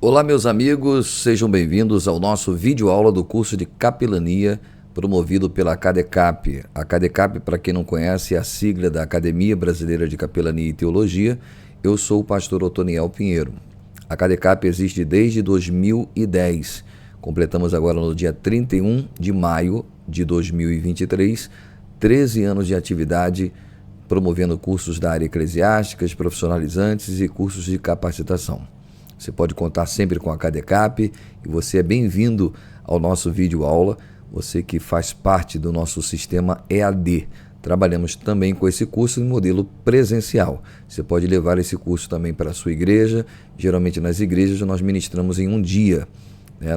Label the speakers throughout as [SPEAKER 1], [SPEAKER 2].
[SPEAKER 1] Olá, meus amigos, sejam bem-vindos ao nosso vídeo aula do curso de Capelania promovido pela ACADECAP. A ACADECAP, para quem não conhece, é a sigla da Academia Brasileira de Capelania e Teologia. Eu sou o pastor Otoniel Pinheiro. A ACADECAP existe desde 2010. Completamos agora no dia 31 de maio de 2023, 13 anos de atividade, promovendo cursos da área eclesiástica, profissionalizantes e cursos de capacitação. Você pode contar sempre com a ACADECAP e você é bem-vindo ao nosso vídeo aula, você que faz parte do nosso sistema EAD. Trabalhamos também com esse curso em modelo presencial. Você pode levar esse curso também para a sua igreja. Geralmente nas igrejas nós ministramos em um dia.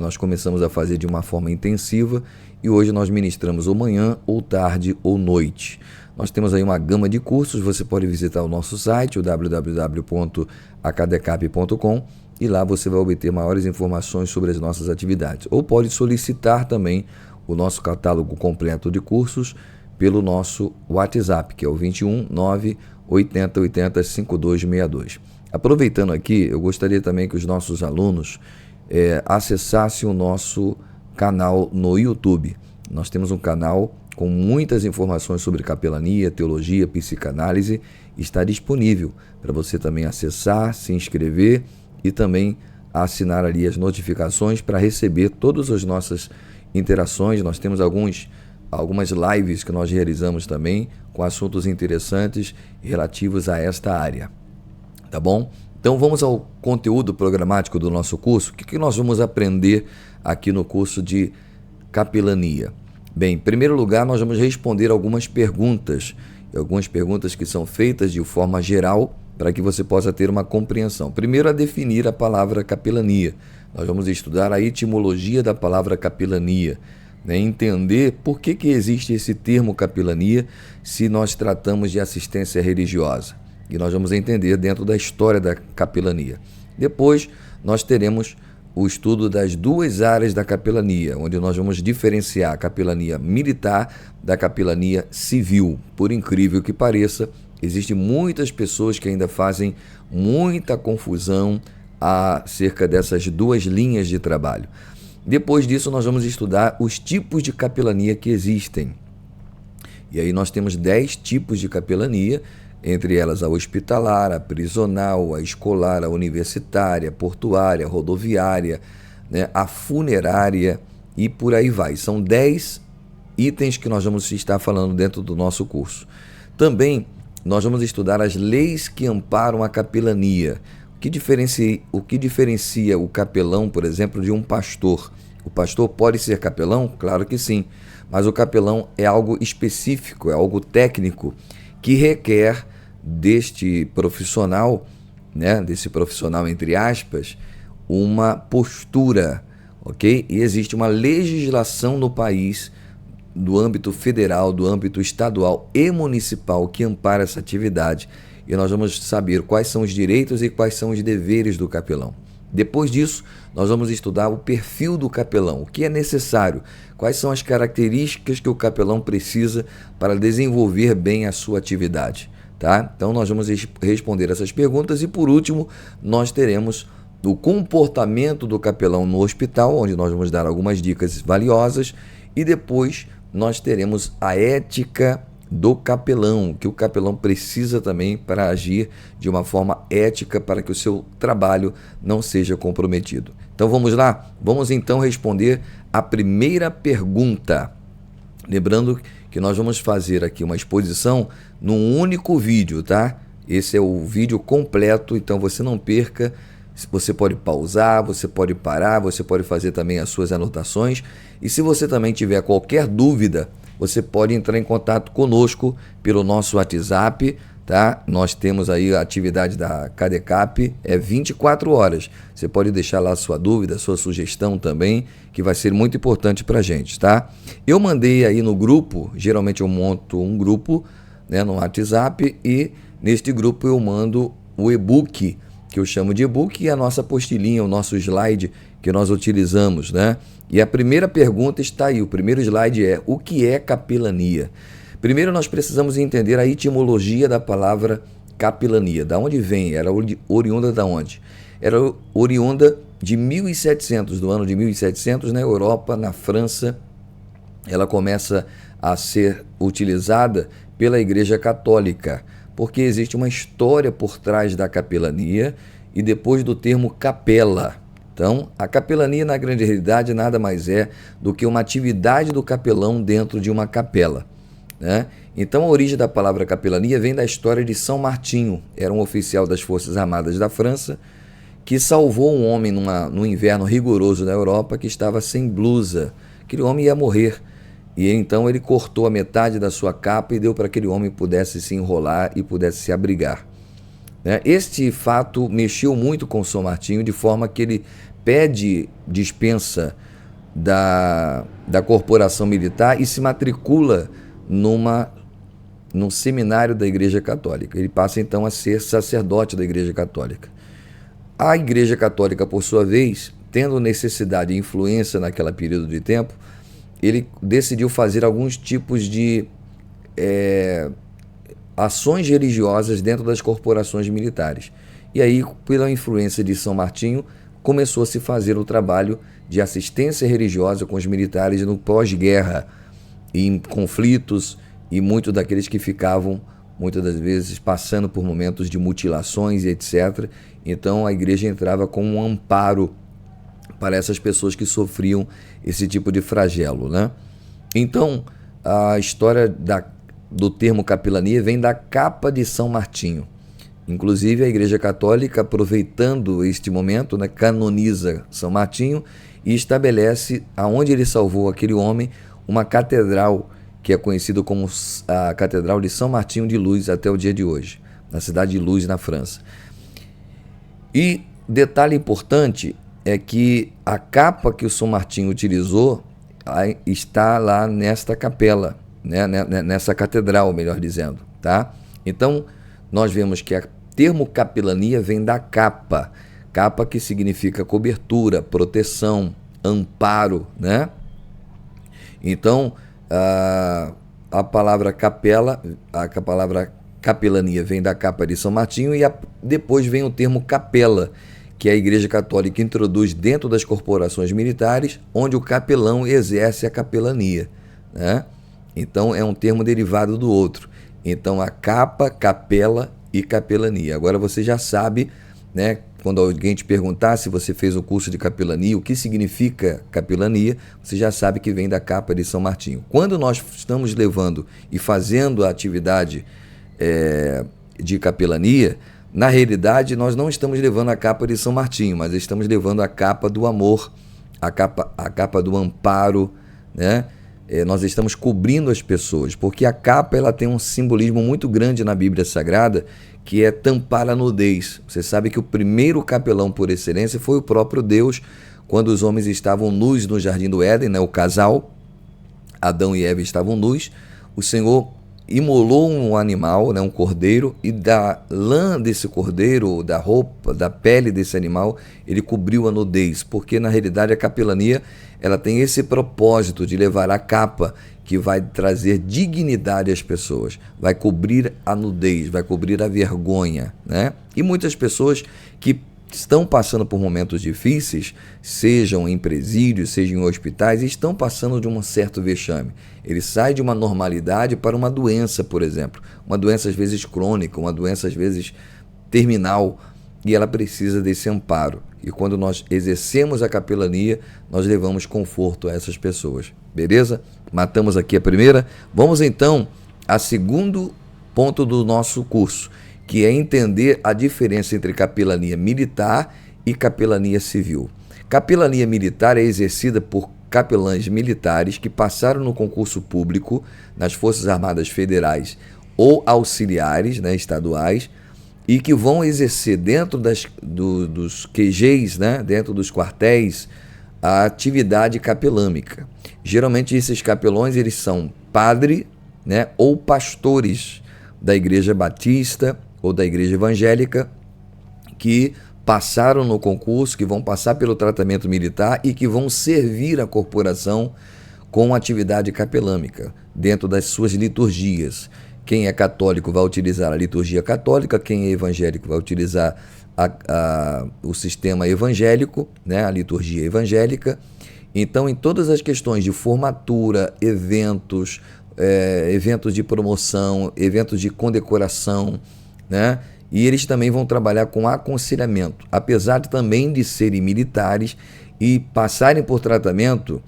[SPEAKER 1] Nós começamos a fazer de uma forma intensiva e hoje nós ministramos ou manhã, ou tarde, ou noite. Nós temos aí uma gama de cursos, você pode visitar o nosso site, o www.acadecap.com, e lá você vai obter maiores informações sobre as nossas atividades. Ou pode solicitar também o nosso catálogo completo de cursos pelo nosso WhatsApp, que é o 21 9 80 80 5262. Aproveitando aqui, eu gostaria também que os nossos alunos acessassem o nosso canal no YouTube. Nós temos um canal com muitas informações sobre capelania, teologia, psicanálise. Está disponível para você também acessar, se inscrever e também assinar ali as notificações para receber todas as nossas interações. Nós temos algumas lives que nós realizamos também com assuntos interessantes relativos a esta área. Tá bom? Então vamos ao conteúdo programático do nosso curso. O que nós vamos aprender aqui no curso de capelania? Bem, em primeiro lugar, nós vamos responder algumas perguntas que são feitas de forma geral para que você possa ter uma compreensão. Primeiro, a definir a palavra capelania. Nós vamos estudar a etimologia da palavra capelania, entender por que existe esse termo capelania se nós tratamos de assistência religiosa. E nós vamos entender dentro da história da capelania. Depois, nós teremos o estudo das duas áreas da capelania, onde nós vamos diferenciar a capelania militar da capelania civil. Por incrível que pareça, existem muitas pessoas que ainda fazem muita confusão acerca dessas duas linhas de trabalho. Depois disso, nós vamos estudar os tipos de capelania que existem. E aí nós temos 10 tipos de capelania, entre elas a hospitalar, a prisional, a escolar, a universitária, a portuária, a rodoviária, a funerária e por aí vai. São 10 itens que nós vamos estar falando dentro do nosso curso. Também nós vamos estudar as leis que amparam a capelania. O que diferencia o capelão, por exemplo, de um pastor? O pastor pode ser capelão? Claro que sim, mas o capelão é algo específico, é algo técnico que requer deste profissional, desse profissional entre aspas, uma postura, ok? E existe uma legislação no país, do âmbito federal, do âmbito estadual e municipal que ampara essa atividade, e nós vamos saber quais são os direitos e quais são os deveres do capelão. Depois disso, nós vamos estudar o perfil do capelão, o que é necessário, quais são as características que o capelão precisa para desenvolver bem a sua atividade. Tá? Então nós vamos responder essas perguntas e por último nós teremos o comportamento do capelão no hospital, onde nós vamos dar algumas dicas valiosas, e depois nós teremos a ética do capelão, que o capelão precisa também para agir de uma forma ética para que o seu trabalho não seja comprometido. Então vamos lá? Vamos então responder a primeira pergunta. Lembrando que nós vamos fazer aqui uma exposição num único vídeo, tá? Esse é o vídeo completo, então você não perca. Você pode pausar, você pode parar, você pode fazer também as suas anotações. E se você também tiver qualquer dúvida, você pode entrar em contato conosco pelo nosso WhatsApp, tá? Nós temos aí a atividade da ACADECAP, 24 horas. Você pode deixar lá a sua dúvida, a sua sugestão também, que vai ser muito importante para a gente, tá? Eu mandei aí no grupo, geralmente eu monto um grupo, no WhatsApp, e neste grupo eu mando o e-book, que eu chamo de e-book, e a nossa apostilinha, o nosso slide que nós utilizamos, E a primeira pergunta está aí, o primeiro slide é: o que é capelania? Primeiro nós precisamos entender a etimologia da palavra capelania. Da onde vem? Era oriunda da onde? Era oriunda de 1700, do ano de 1700, na Europa, na França, ela começa a ser utilizada pela Igreja Católica, porque existe uma história por trás da capelania e depois do termo capela. Então, a capelania, na grande realidade, nada mais é do que uma atividade do capelão dentro de uma capela, né? Então, a origem da palavra capelania vem da história de São Martinho. Era um oficial das Forças Armadas da França que salvou um homem num inverno rigoroso na Europa que estava sem blusa. Aquele homem ia morrer. E então ele cortou a metade da sua capa e deu para que aquele homem pudesse se enrolar e pudesse se abrigar. Este fato mexeu muito com São Martinho, de forma que ele pede dispensa da corporação militar e se matricula num seminário da Igreja Católica. Ele passa então a ser sacerdote da Igreja Católica. A Igreja Católica, por sua vez, tendo necessidade e influência naquele período de tempo, ele decidiu fazer alguns tipos de ações religiosas dentro das corporações militares. E aí, pela influência de São Martinho, começou a se fazer o trabalho de assistência religiosa com os militares no pós-guerra, em conflitos, e muitos daqueles que ficavam, muitas das vezes, passando por momentos de mutilações e etc. Então a igreja entrava como um amparo para essas pessoas que sofriam esse tipo de flagelo, né? Então, a história do termo capelania vem da capa de São Martinho. Inclusive, a Igreja Católica, aproveitando este momento, né, canoniza São Martinho e estabelece, aonde ele salvou aquele homem, uma catedral que é conhecida como a Catedral de São Martinho de Luz até o dia de hoje, na cidade de Luz, na França. E detalhe importante é que a capa que o São Martinho utilizou está lá nesta capela, né? Nessa catedral, melhor dizendo, tá? Então, nós vemos que o termo capelania vem da capa, capa que significa cobertura, proteção, amparo, né? Então, a palavra capela, a palavra capelania vem da capa de São Martinho e depois vem o termo capela, que a Igreja Católica introduz dentro das corporações militares, onde o capelão exerce a capelania, né? Então é um termo derivado do outro. Então a capa, capela e capelania. Agora você já sabe, né? Quando alguém te perguntar se você fez o curso de capelania, o que significa capelania, você já sabe que vem da capa de São Martinho. Quando nós estamos levando e fazendo a atividade de capelania, na realidade nós não estamos levando a capa de São Martinho, mas estamos levando a capa do amor, a capa do amparo, né? Nós estamos cobrindo as pessoas, porque a capa ela tem um simbolismo muito grande na Bíblia Sagrada, que é tampar a nudez. Você sabe que o primeiro capelão por excelência foi o próprio Deus, quando os homens estavam nus no Jardim do Éden, né? O casal, Adão e Eva estavam nus, o Senhor imolou um animal, né? Um cordeiro, e da lã desse cordeiro, da roupa, da pele desse animal, ele cobriu a nudez, porque na realidade a capelania ela tem esse propósito de levar a capa que vai trazer dignidade às pessoas, vai cobrir a nudez, vai cobrir a vergonha, né? E muitas pessoas que estão passando por momentos difíceis, sejam em presídios, sejam em hospitais, estão passando de um certo vexame. Ele sai de uma normalidade para uma doença, por exemplo, uma doença às vezes crônica, uma doença às vezes terminal, e ela precisa desse amparo. E quando nós exercemos a capelania, nós levamos conforto a essas pessoas. Beleza? Matamos aqui a primeira. Vamos então ao segundo ponto do nosso curso, que é entender a diferença entre capelania militar e capelania civil. Capelania militar é exercida por capelães militares que passaram no concurso público nas Forças Armadas Federais ou auxiliares, né, estaduais, e que vão exercer dentro dos QGs, né, dentro dos quartéis, a atividade capelâmica. Geralmente esses capelões eles são padre, né, ou pastores da Igreja Batista ou da Igreja Evangélica que passaram no concurso, que vão passar pelo tratamento militar e que vão servir a corporação com atividade capelâmica dentro das suas liturgias. Quem é católico vai utilizar a liturgia católica, quem é evangélico vai utilizar o sistema evangélico, né, a liturgia evangélica. Então, em todas as questões de formatura, eventos, eventos de promoção, eventos de condecoração, né, e eles também vão trabalhar com aconselhamento, apesar também de serem militares e passarem por tratamento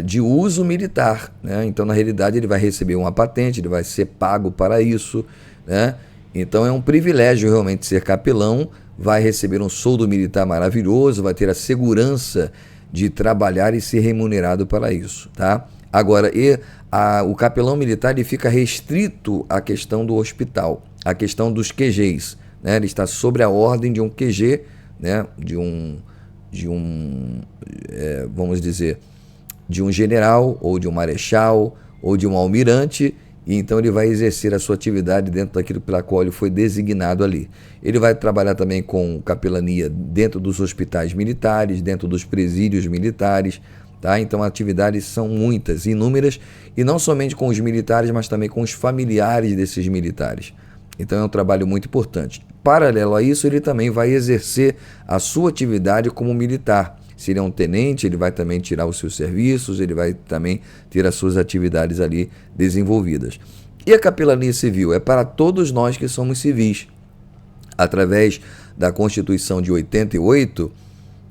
[SPEAKER 1] de uso militar, né? Então, na realidade, ele vai receber uma patente, ele vai ser pago para isso, né? Então, é um privilégio realmente ser capelão, vai receber um soldo militar maravilhoso, vai ter a segurança de trabalhar e ser remunerado para isso, tá? Agora, o capelão militar ele fica restrito à questão do hospital, à questão dos QGs, né? Ele está sob a ordem de um QG, né? Vamos dizer, de um general, ou de um marechal, ou de um almirante, e então ele vai exercer a sua atividade dentro daquilo pela qual ele foi designado ali. Ele vai trabalhar também com capelania dentro dos hospitais militares, dentro dos presídios militares, tá? Então atividades são muitas, inúmeras, e não somente com os militares, mas também com os familiares desses militares. Então é um trabalho muito importante. Paralelo a isso, ele também vai exercer a sua atividade como militar. Se ele é um tenente, ele vai também tirar os seus serviços, ele vai também ter as suas atividades ali desenvolvidas. E a capelania civil é para todos nós que somos civis. Através da Constituição de 88,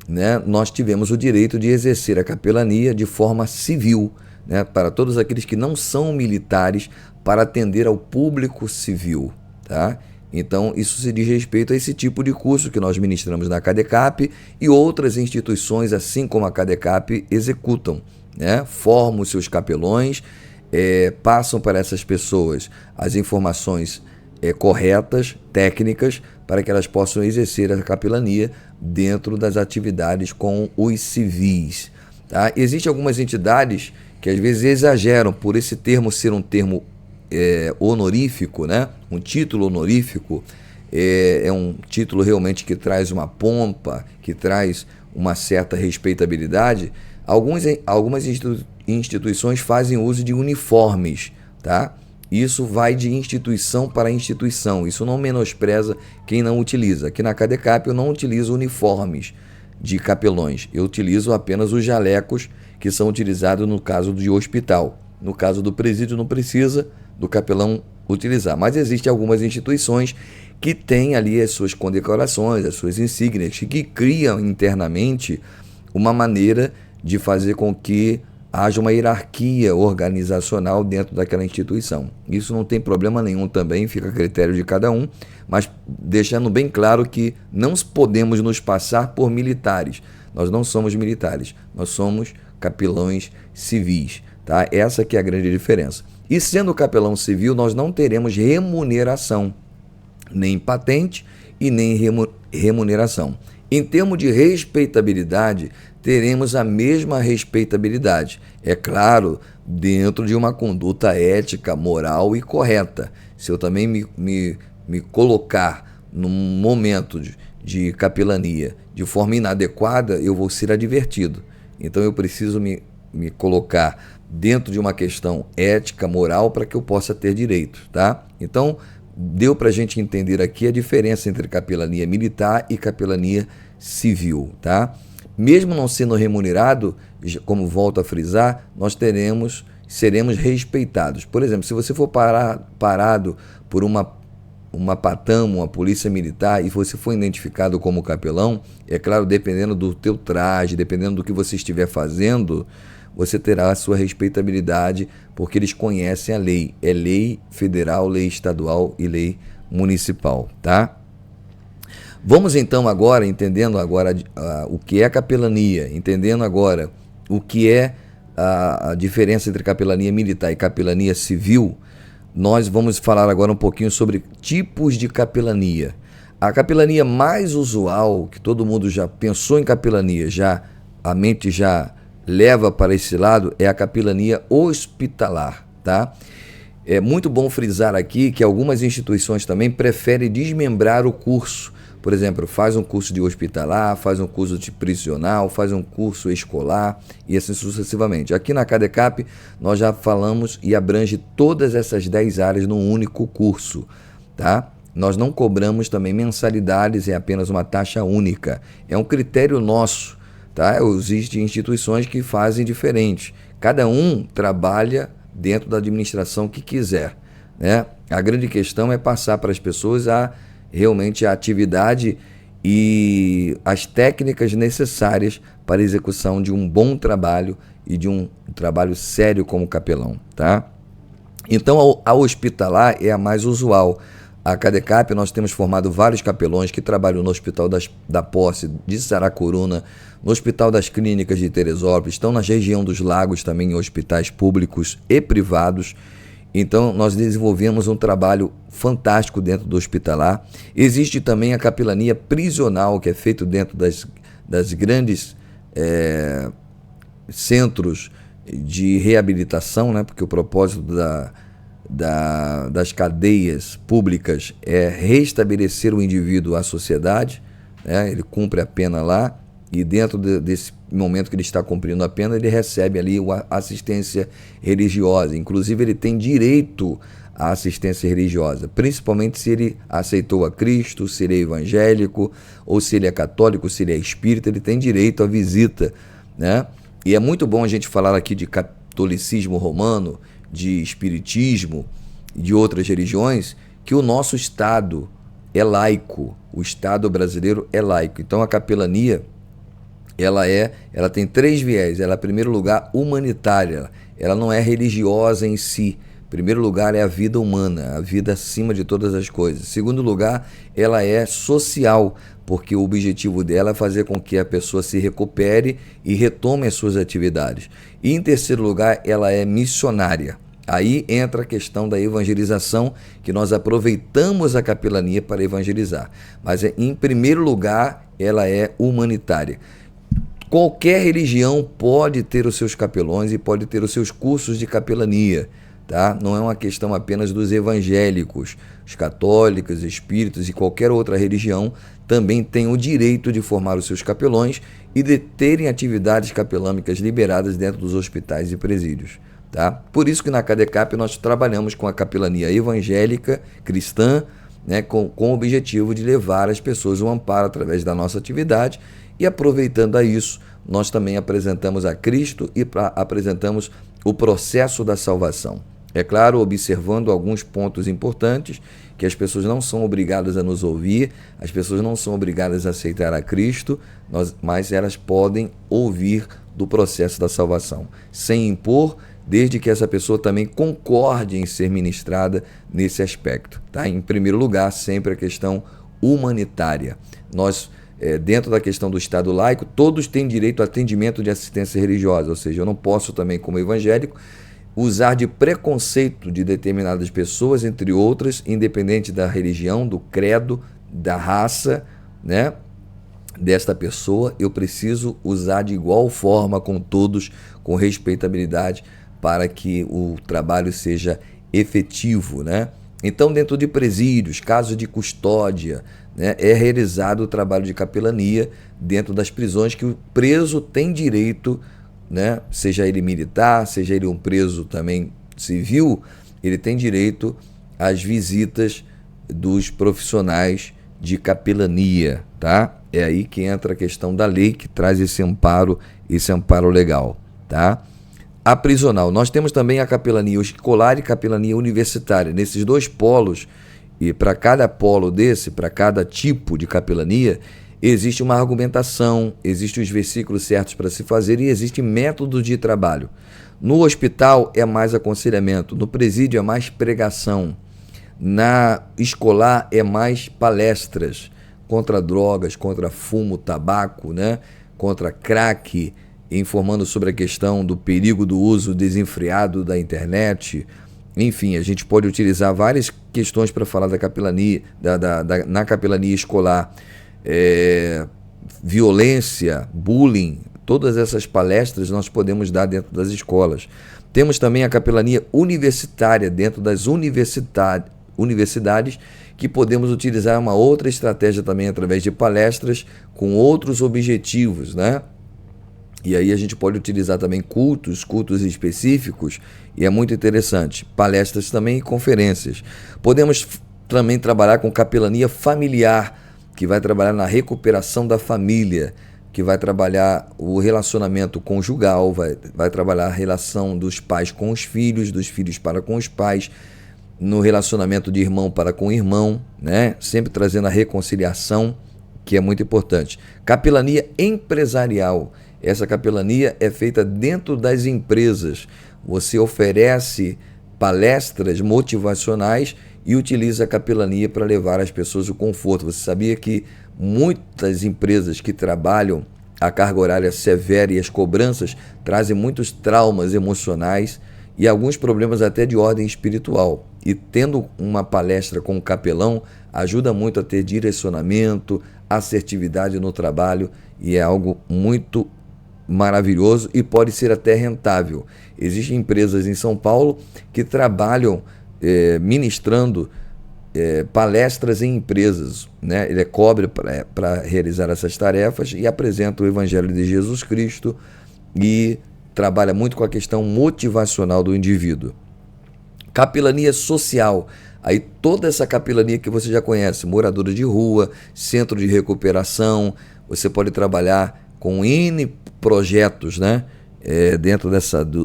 [SPEAKER 1] né, nós tivemos o direito de exercer a capelania de forma civil, né, para todos aqueles que não são militares, para atender ao público civil, tá? Então, isso se diz respeito a esse tipo de curso que nós ministramos na CADECAP e outras instituições, assim como a CADECAP, executam, né? Formam os seus capelões, passam para essas pessoas as informações corretas, técnicas, para que elas possam exercer a capelania dentro das atividades com os civis, tá? Existem algumas entidades que às vezes exageram por esse termo ser um termo honorífico, né? Um título honorífico é um título realmente que traz uma pompa, que traz uma certa respeitabilidade. Algumas instituições fazem uso de uniformes, tá? Isso vai de instituição para instituição, isso não menospreza quem não utiliza. Aqui na CADECAP eu não utilizo uniformes de capelões, eu utilizo apenas os jalecos que são utilizados no caso de hospital. No caso do presídio não precisa do capelão utilizar, mas existem algumas instituições que têm ali as suas condecorações, as suas insígnias, que criam internamente uma maneira de fazer com que haja uma hierarquia organizacional dentro daquela instituição. Isso não tem problema nenhum também, fica a critério de cada um, mas deixando bem claro que não podemos nos passar por militares. Nós não somos militares, nós somos capelões civis, tá? Essa que é a grande diferença. E sendo capelão civil, nós não teremos remuneração, nem patente e nem remuneração. Em termos de respeitabilidade, teremos a mesma respeitabilidade. É claro, dentro de uma conduta ética, moral e correta. Se eu também me colocar num momento de capelania de forma inadequada, eu vou ser advertido. Então eu preciso me colocar dentro de uma questão ética, moral, para que eu possa ter direito, tá? Então, deu para a gente entender aqui a diferença entre capelania militar e capelania civil, tá? Mesmo não sendo remunerado, como volto a frisar, nós seremos respeitados. Por exemplo, se você for parado por uma PATAM, uma polícia militar, e você for identificado como capelão, é claro, dependendo do teu traje, dependendo do que você estiver fazendo, você terá a sua respeitabilidade, porque eles conhecem a lei. É lei federal, lei estadual e lei municipal, tá? Vamos então agora, entendendo agora o que é capelania, entendendo agora o que é a diferença entre capelania militar e capelania civil, nós vamos falar agora um pouquinho sobre tipos de capelania. A capelania mais usual, que todo mundo já pensou em capelania, a mente já leva para esse lado, é a capelania hospitalar, tá? É muito bom frisar aqui que algumas instituições também preferem desmembrar o curso. Por exemplo, faz um curso de hospitalar, faz um curso de prisional, faz um curso escolar e assim sucessivamente. Aqui na CADECAP nós já falamos e abrange todas essas 10 áreas num único curso, tá? Nós não cobramos também mensalidades, é apenas uma taxa única. É um critério nosso, tá? Existem instituições que fazem diferente. Cada um trabalha dentro da administração que quiser, né? A grande questão é passar para as pessoas realmente a atividade e as técnicas necessárias para a execução de um bom trabalho e de um trabalho sério como capelão, tá? Então, a hospitalar é a mais usual. A CADECAP, nós temos formado vários capelões que trabalham no Hospital da Posse de Saracuruna, no Hospital das Clínicas de Teresópolis, estão na região dos Lagos também em hospitais públicos e privados. Então, nós desenvolvemos um trabalho fantástico dentro do hospitalar. Existe também a capelania prisional, que é feito dentro das grandes centros de reabilitação, né? Porque o propósito das cadeias públicas é restabelecer o indivíduo à sociedade, né? Ele cumpre a pena lá e dentro desse momento que ele está cumprindo a pena, ele recebe ali a assistência religiosa. Inclusive, ele tem direito à assistência religiosa, principalmente se ele aceitou a Cristo, se ele é evangélico, ou se ele é católico, se ele é espírita, ele tem direito à visita, né? E é muito bom a gente falar aqui de catolicismo romano, de espiritismo e de outras religiões, que o nosso Estado é laico, o Estado brasileiro é laico. Então a capelania, ela tem 3 viés. Ela, em primeiro lugar, humanitária, ela não é religiosa em si. Em primeiro lugar é a vida humana, a vida acima de todas as coisas. Em segundo lugar, ela é social, porque o objetivo dela é fazer com que a pessoa se recupere e retome as suas atividades. E em terceiro lugar, ela é missionária. Aí entra a questão da evangelização, que nós aproveitamos a capelania para evangelizar. Mas em primeiro lugar, ela é humanitária. Qualquer religião pode ter os seus capelões e pode ter os seus cursos de capelania, tá? Não é uma questão apenas dos evangélicos. Os católicos, espíritos e qualquer outra religião também têm o direito de formar os seus capelões e de terem atividades capelâmicas liberadas dentro dos hospitais e presídios, tá? Por isso que na CADECAP nós trabalhamos com a capelania evangélica cristã, né, com o objetivo de levar as pessoas o amparo através da nossa atividade. E aproveitando a isso, nós também apresentamos a Cristo e apresentamos o processo da salvação. É claro, observando alguns pontos importantes, que as pessoas não são obrigadas a nos ouvir, as pessoas não são obrigadas a aceitar a Cristo, mas elas podem ouvir do processo da salvação, sem impor, desde que essa pessoa também concorde em ser ministrada nesse aspecto, tá? Em primeiro lugar, sempre a questão humanitária. Nós, dentro da questão do Estado laico, todos têm direito a atendimento de assistência religiosa, ou seja, eu não posso também, como evangélico, usar de preconceito de determinadas pessoas, entre outras, independente da religião, do credo, da raça, né, desta pessoa. Eu preciso usar de igual forma com todos, com respeitabilidade, para que o trabalho seja efetivo, né? Então, dentro de presídios, casos de custódia, né, é realizado o trabalho de capelania dentro das prisões, que o preso tem direito, né, seja ele militar, seja ele um preso também civil, ele tem direito às visitas dos profissionais de capelania, tá? É aí que entra a questão da lei, que traz esse amparo legal, tá? A prisional. Nós temos também a capelania escolar e capelania universitária. Nesses 2 polos, e para cada polo desse, para cada tipo de capelania, existe uma argumentação, existem os versículos certos para se fazer e existe método de trabalho. No hospital é mais aconselhamento, no presídio é mais pregação, na escolar é mais palestras contra drogas, contra fumo, tabaco, né? Contra crack, informando sobre a questão do perigo do uso desenfreado da internet. Enfim, a gente pode utilizar várias questões para falar da capelania, na capelania escolar. Violência, bullying, todas essas palestras nós podemos dar dentro das escolas. Temos também a capelania universitária dentro das universidades, que podemos utilizar uma outra estratégia também através de palestras com outros objetivos, né? E aí a gente pode utilizar também cultos específicos, e é muito interessante. Palestras também e conferências. Podemos também trabalhar com capelania familiar, que vai trabalhar na recuperação da família, que vai trabalhar o relacionamento conjugal, vai trabalhar a relação dos pais com os filhos, dos filhos para com os pais, no relacionamento de irmão para com irmão, né? Sempre trazendo a reconciliação, que é muito importante. Capelania empresarial. Essa capelania é feita dentro das empresas. Você oferece palestras motivacionais e utiliza a capelania para levar às pessoas o conforto. Você sabia que muitas empresas que trabalham a carga horária severa e as cobranças trazem muitos traumas emocionais e alguns problemas até de ordem espiritual. E tendo uma palestra com o capelão ajuda muito a ter direcionamento, assertividade no trabalho, e é algo muito maravilhoso e pode ser até rentável. Existem empresas em São Paulo que trabalham ministrando palestras em empresas, né? Ele cobra para realizar essas tarefas e apresenta o Evangelho de Jesus Cristo e trabalha muito com a questão motivacional do indivíduo. Capelania social. Aí toda essa capelania que você já conhece, moradores de rua, centro de recuperação, você pode trabalhar com N projetos, né? Dentro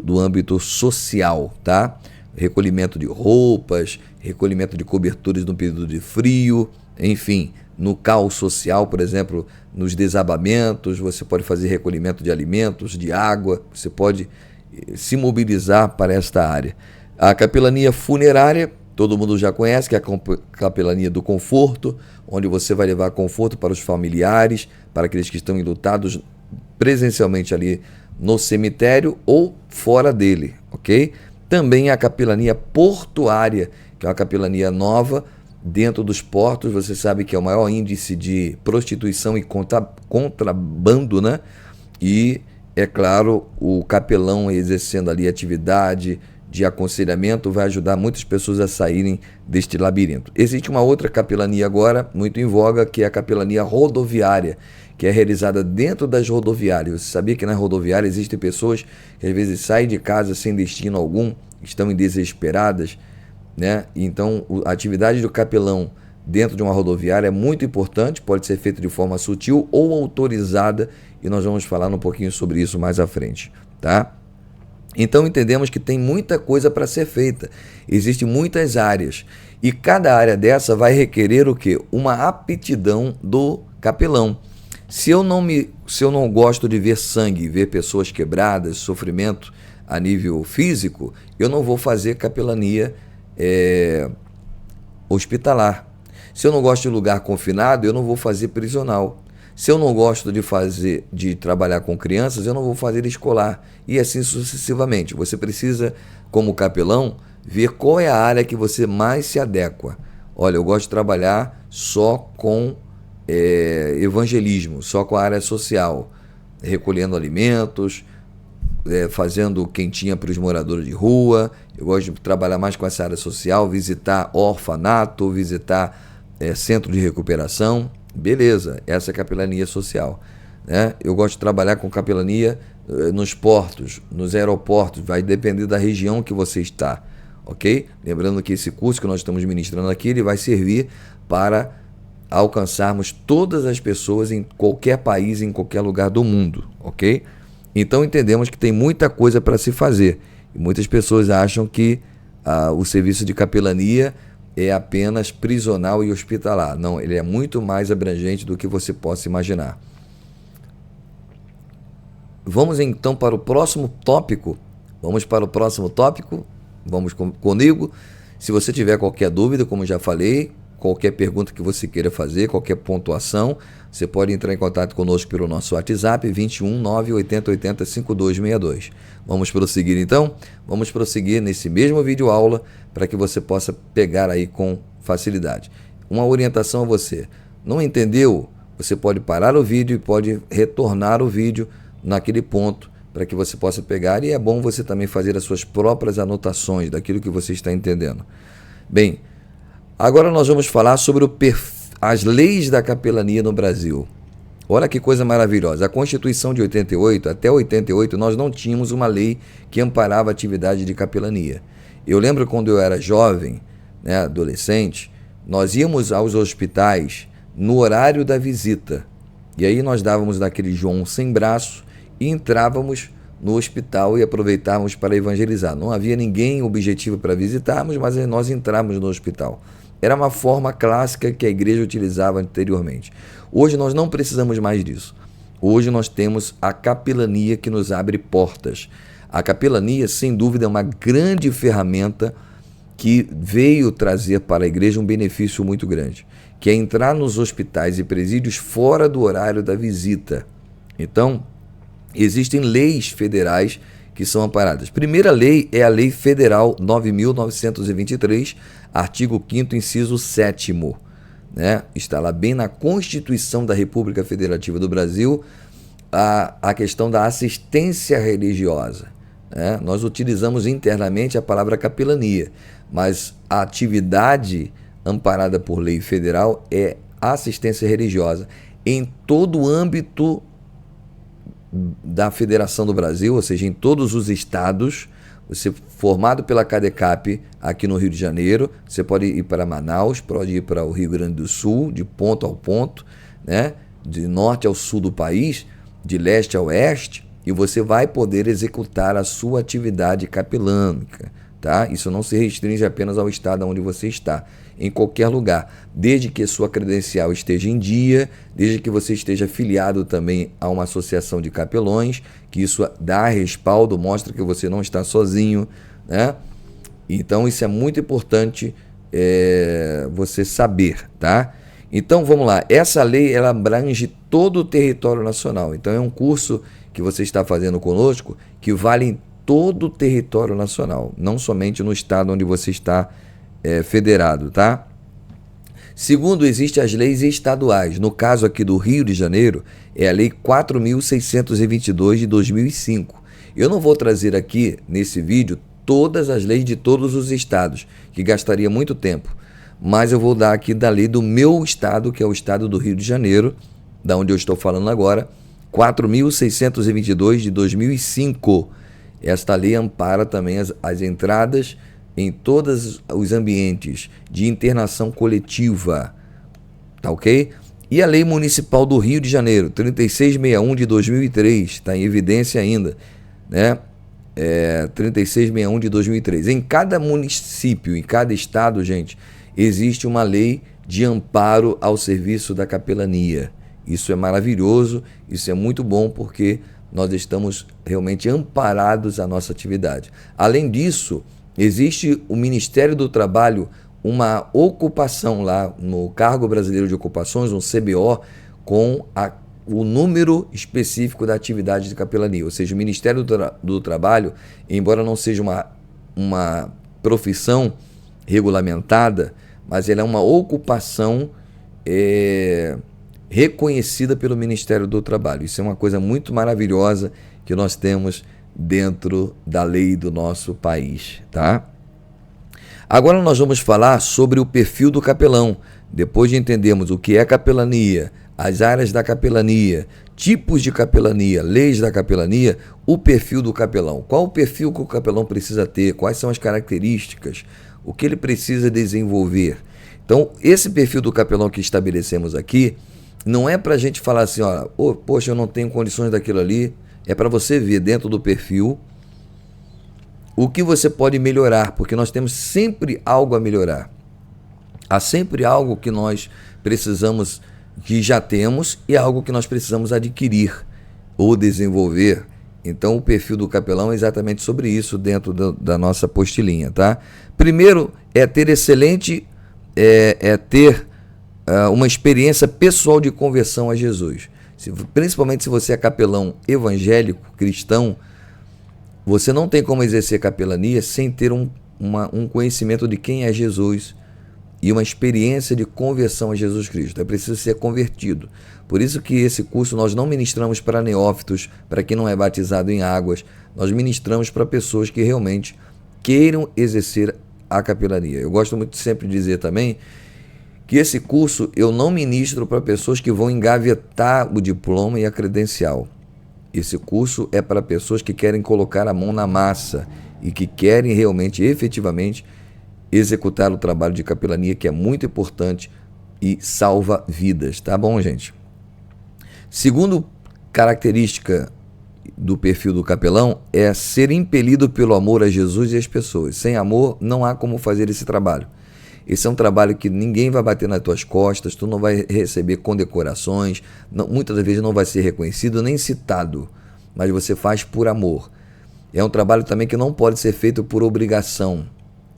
[SPEAKER 1] do âmbito social, tá? Recolhimento de roupas, recolhimento de cobertores no período de frio, enfim, no caos social, por exemplo, nos desabamentos, você pode fazer recolhimento de alimentos, de água, você pode se mobilizar para esta área. A capelania funerária, todo mundo já conhece, que é a capelania do conforto, onde você vai levar conforto para os familiares, para aqueles que estão enlutados presencialmente ali no cemitério ou fora dele, ok? Também a capelania portuária, que é uma capelania nova dentro dos portos. Você sabe que é o maior índice de prostituição e contrabando, né? E, é claro, o capelão exercendo ali atividade de aconselhamento vai ajudar muitas pessoas a saírem deste labirinto. Existe uma outra capelania agora, muito em voga, que é a capelania rodoviária, que é realizada dentro das rodoviárias. Você sabia que na rodoviária existem pessoas que às vezes saem de casa sem destino algum, estão desesperadas, né? Então, a atividade do capelão dentro de uma rodoviária é muito importante, pode ser feita de forma sutil ou autorizada, e nós vamos falar um pouquinho sobre isso mais à frente, tá? Então entendemos que tem muita coisa para ser feita, existem muitas áreas, e cada área dessa vai requerer o quê? Uma aptidão do capelão. Se eu não gosto de ver sangue, ver pessoas quebradas, sofrimento a nível físico, eu não vou fazer capelania hospitalar. Se eu não gosto de lugar confinado, eu não vou fazer prisional. Se eu não gosto de trabalhar com crianças, eu não vou fazer escolar. E assim sucessivamente. Você precisa, como capelão, ver qual é a área que você mais se adequa. Olha, eu gosto de trabalhar só com evangelismo, só com a área social, recolhendo alimentos, fazendo quentinha para os moradores de rua. Eu gosto de trabalhar mais com essa área social, visitar orfanato, visitar centro de recuperação. Beleza, essa é a capelania social, né? Eu gosto de trabalhar com capelania nos portos, nos aeroportos, vai depender da região que você está, ok? Lembrando que esse curso que nós estamos ministrando aqui, ele vai servir para alcançarmos todas as pessoas em qualquer país, em qualquer lugar do mundo, ok? Então entendemos que tem muita coisa para se fazer, e muitas pessoas acham que o serviço de capelania é apenas prisional e hospitalar. Não, ele é muito mais abrangente do que você possa imaginar. Vamos então para o próximo tópico. Vamos comigo. Se você tiver qualquer dúvida, como já falei, qualquer pergunta que você queira fazer, qualquer pontuação, você pode entrar em contato conosco pelo nosso WhatsApp 21 980 80 5262. Vamos prosseguir então? Vamos prosseguir nesse mesmo vídeo aula para que você possa pegar aí com facilidade. Uma orientação a você. Não entendeu? Você pode parar o vídeo e pode retornar o vídeo naquele ponto para que você possa pegar, e é bom você também fazer as suas próprias anotações daquilo que você está entendendo. Bem, agora nós vamos falar sobre as leis da capelania no Brasil. Olha que coisa maravilhosa. A Constituição de 88, até 88, nós não tínhamos uma lei que amparava a atividade de capelania. Eu lembro quando eu era jovem, né, adolescente, nós íamos aos hospitais no horário da visita. E aí nós dávamos naquele João sem braço e entrávamos no hospital e aproveitávamos para evangelizar. Não havia ninguém objetivo para visitarmos, mas nós entrávamos no hospital. Era uma forma clássica que a igreja utilizava anteriormente. Hoje nós não precisamos mais disso. Hoje nós temos a capelania que nos abre portas. A capelania, sem dúvida, é uma grande ferramenta que veio trazer para a igreja um benefício muito grande, que é entrar nos hospitais e presídios fora do horário da visita. Então, existem leis federais que são amparadas. Primeira lei é a Lei Federal 9.923, artigo 5º, inciso 7º. Está lá bem na Constituição da República Federativa do Brasil a questão da assistência religiosa. Nós utilizamos internamente a palavra capelania, mas a atividade amparada por lei federal é assistência religiosa em todo o âmbito da Federação do Brasil, ou seja, em todos os estados. Você formado pela CADECAP aqui no Rio de Janeiro, você pode ir para Manaus, pode ir para o Rio Grande do Sul, de ponto ao ponto, de norte ao sul do país, de leste a oeste, e você vai poder executar a sua atividade capelânica. Tá? Isso não se restringe apenas ao estado onde você está, em qualquer lugar, desde que sua credencial esteja em dia, desde que você esteja afiliado também a uma associação de capelões, que isso dá respaldo, mostra que você não está sozinho, Então isso é muito importante você saber, tá? Então vamos lá, essa lei ela abrange todo o território nacional, então é um curso que você está fazendo conosco que vale em todo o território nacional, não somente no estado onde você está federado, tá? Segundo, existem as leis estaduais. No caso aqui do Rio de Janeiro, é a Lei 4.622 de 2005. Eu não vou trazer aqui, nesse vídeo, todas as leis de todos os estados, que gastaria muito tempo, mas eu vou dar aqui da lei do meu estado, que é o estado do Rio de Janeiro, da onde eu estou falando agora, 4.622 de 2005. Esta lei ampara também as entradas em todos os ambientes de internação coletiva, tá ok? E a Lei Municipal do Rio de Janeiro, 3661 de 2003, está em evidência ainda, 3661 de 2003. Em cada município, em cada estado, gente, existe uma lei de amparo ao serviço da capelania. Isso é maravilhoso, isso é muito bom, porque nós estamos realmente amparados à nossa atividade. Além disso, existe o Ministério do Trabalho, uma ocupação lá no Cargo Brasileiro de Ocupações, um CBO, com o número específico da atividade de capelania. Ou seja, o Ministério do Trabalho, embora não seja uma profissão regulamentada, mas ela é uma ocupação reconhecida pelo Ministério do Trabalho. Isso é uma coisa muito maravilhosa que nós temos dentro da lei do nosso país, tá? Agora nós vamos falar sobre o perfil do capelão. Depois de entendermos o que é capelania, as áreas da capelania, tipos de capelania, leis da capelania, o perfil do capelão. Qual o perfil que o capelão precisa ter? Quais são as características? O que ele precisa desenvolver? Então, esse perfil do capelão que estabelecemos aqui, não é para a gente falar assim, poxa, eu não tenho condições daquilo ali. É para você ver dentro do perfil o que você pode melhorar, porque nós temos sempre algo a melhorar. Há sempre algo que nós precisamos, que já temos, e algo que nós precisamos adquirir ou desenvolver. Então, o perfil do capelão é exatamente sobre isso dentro da nossa apostilinha, tá? Primeiro, é ter uma experiência pessoal de conversão a Jesus. Principalmente se você é capelão evangélico, cristão, você não tem como exercer capelania sem ter um conhecimento de quem é Jesus e uma experiência de conversão a Jesus Cristo. É preciso ser convertido. Por isso que esse curso nós não ministramos para neófitos, para quem não é batizado em águas, nós ministramos para pessoas que realmente queiram exercer a capelania. Eu gosto muito sempre de dizer também que esse curso eu não ministro para pessoas que vão engavetar o diploma e a credencial. Esse curso é para pessoas que querem colocar a mão na massa e que querem realmente, efetivamente, executar o trabalho de capelania, que é muito importante e salva vidas, tá bom, gente? Segundo característica do perfil do capelão é ser impelido pelo amor a Jesus e às pessoas. Sem amor, não há como fazer esse trabalho. Esse é um trabalho que ninguém vai bater nas tuas costas, tu não vai receber condecorações, muitas das vezes não vai ser reconhecido nem citado, mas você faz por amor. É um trabalho também que não pode ser feito por obrigação.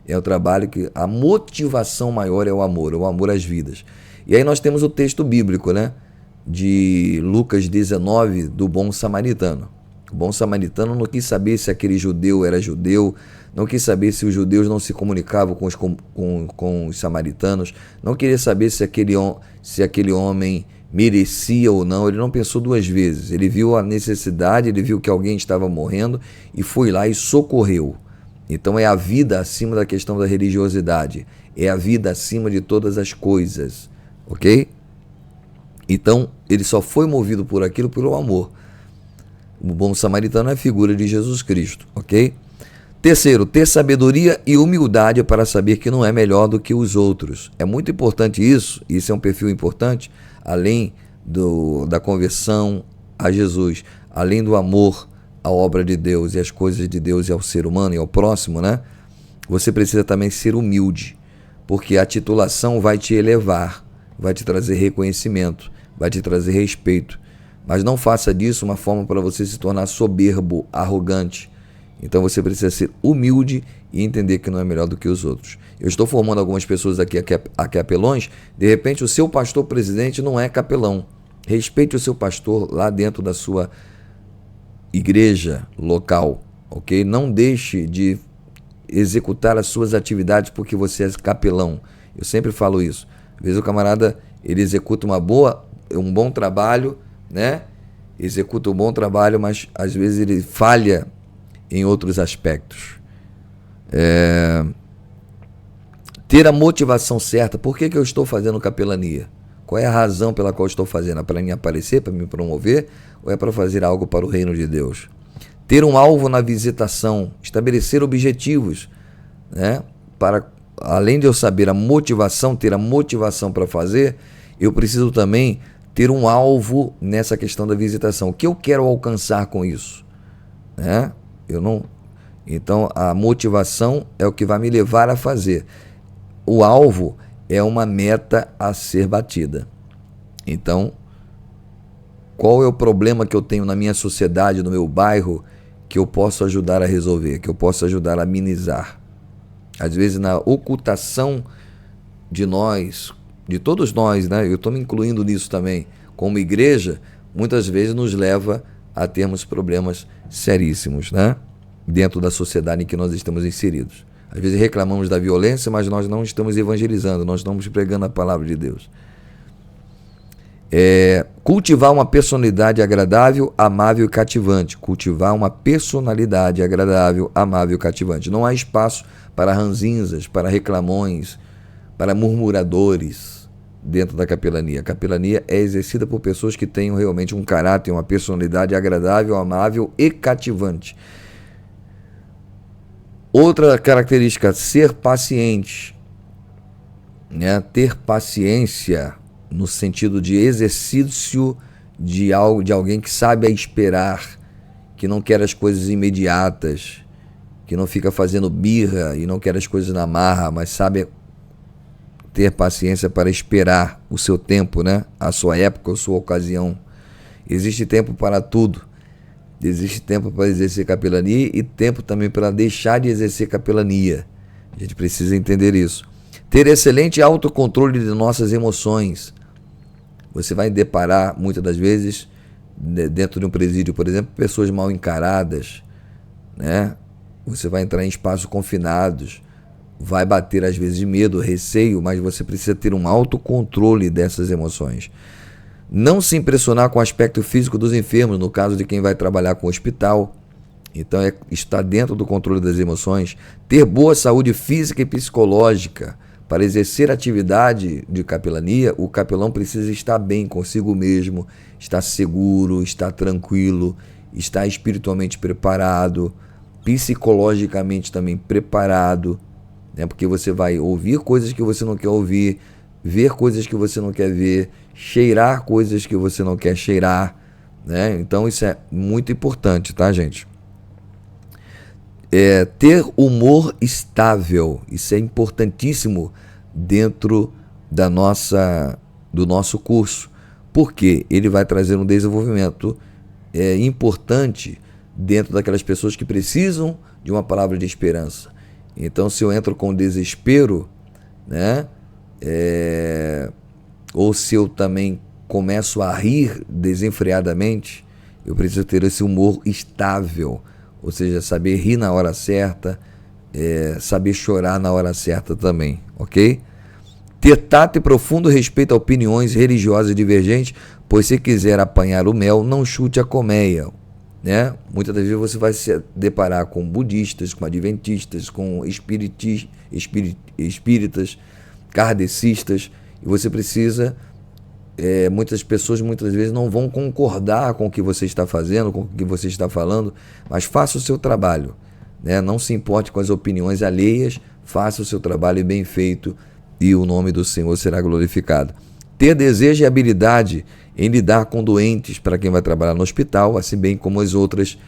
[SPEAKER 1] É um trabalho que a motivação maior é o amor às vidas. E aí nós temos o texto bíblico, né? De Lucas 19, do bom samaritano. O bom samaritano não quis saber se aquele judeu era judeu, não quis saber se os judeus não se comunicavam com os samaritanos, não queria saber se aquele homem merecia ou não. Ele não pensou duas vezes. Ele viu a necessidade, ele viu que alguém estava morrendo e foi lá e socorreu. Então é a vida acima da questão da religiosidade, é a vida acima de todas as coisas, ok? Então ele só foi movido por aquilo pelo amor. O bom samaritano é a figura de Jesus Cristo, ok? Terceiro, ter sabedoria e humildade para saber que não é melhor do que os outros. É muito importante isso é um perfil importante, além da conversão a Jesus, além do amor à obra de Deus e às coisas de Deus e ao ser humano e ao próximo, né? Você precisa também ser humilde, porque a titulação vai te elevar, vai te trazer reconhecimento, vai te trazer respeito. Mas não faça disso uma forma para você se tornar soberbo, arrogante. Então você precisa ser humilde e entender que não é melhor do que os outros. Eu estou formando algumas pessoas aqui a capelões, de repente o seu pastor presidente não é capelão. Respeite o seu pastor lá dentro da sua igreja local, ok? Não deixe de executar as suas atividades porque você é capelão. Eu sempre falo isso. Às vezes o camarada ele executa um bom trabalho, né? Executa um bom trabalho, mas às vezes ele falha em outros aspectos. Ter a motivação certa. Por que eu estou fazendo capelania? Qual é a razão pela qual estou fazendo? É para me aparecer, para me promover, ou é para fazer algo para o reino de Deus? Ter um alvo na visitação, estabelecer objetivos, né? Para, além de eu saber a motivação, ter a motivação para fazer, eu preciso também ter um alvo nessa questão da visitação. O que eu quero alcançar com isso? Né? Então, a motivação é o que vai me levar a fazer. O alvo é uma meta a ser batida. Então, qual é o problema que eu tenho na minha sociedade, no meu bairro, que eu posso ajudar a resolver, que eu posso ajudar a amenizar? Às vezes, na ocultação de nós, de todos nós, né? Eu estou me incluindo nisso também, como igreja, muitas vezes nos leva a termos problemas seríssimos, né? Dentro da sociedade em que nós estamos inseridos. Às vezes reclamamos da violência, mas nós não estamos evangelizando, nós estamos pregando a palavra de Deus. Cultivar uma personalidade agradável, amável e cativante. Cultivar uma personalidade agradável, amável e cativante. Não há espaço para ranzinzas, para reclamões, para murmuradores dentro da capelania. A capelania é exercida por pessoas que tenham realmente um caráter, uma personalidade agradável, amável e cativante. Outra característica, ser paciente, né? Ter paciência no sentido de exercício de alguém que sabe esperar, que não quer as coisas imediatas, que não fica fazendo birra e não quer as coisas na marra, mas sabe ter paciência para esperar o seu tempo, né? A sua época, a sua ocasião. Existe tempo para tudo. Existe tempo para exercer capelania e tempo também para deixar de exercer capelania. A gente precisa entender isso. Ter excelente autocontrole de nossas emoções. Você vai deparar, muitas das vezes, dentro de um presídio, por exemplo, pessoas mal encaradas, né? Você vai entrar em espaços confinados, vai bater às vezes de medo, receio, mas você precisa ter um autocontrole dessas emoções. Não se impressionar com o aspecto físico dos enfermos, no caso de quem vai trabalhar com o hospital. Então, está dentro do controle das emoções. Ter boa saúde física e psicológica. Para exercer atividade de capelania, o capelão precisa estar bem consigo mesmo, estar seguro, estar tranquilo, estar espiritualmente preparado, psicologicamente também preparado, né? Porque você vai ouvir coisas que você não quer ouvir, ver coisas que você não quer ver, cheirar coisas que você não quer cheirar, né? Então isso é muito importante, tá, gente? Ter humor estável, isso é importantíssimo dentro do nosso curso, porque ele vai trazer um desenvolvimento importante dentro daquelas pessoas que precisam de uma palavra de esperança. Então, se eu entro com desespero, né, ou se eu também começo a rir desenfreadamente, eu preciso ter esse humor estável, ou seja, saber rir na hora certa, saber chorar na hora certa também, ok? Ter tato e profundo respeito a opiniões religiosas divergentes, pois se quiser apanhar o mel, não chute a colmeia, né? Muitas das vezes você vai se deparar com budistas, com adventistas, com espíritas, kardecistas, e você precisa... muitas pessoas muitas vezes não vão concordar com o que você está fazendo, com o que você está falando, mas faça o seu trabalho, né? Não se importe com as opiniões alheias, faça o seu trabalho bem feito e o nome do Senhor será glorificado. Ter desejo e habilidade em lidar com doentes para quem vai trabalhar no hospital, assim bem como as outras,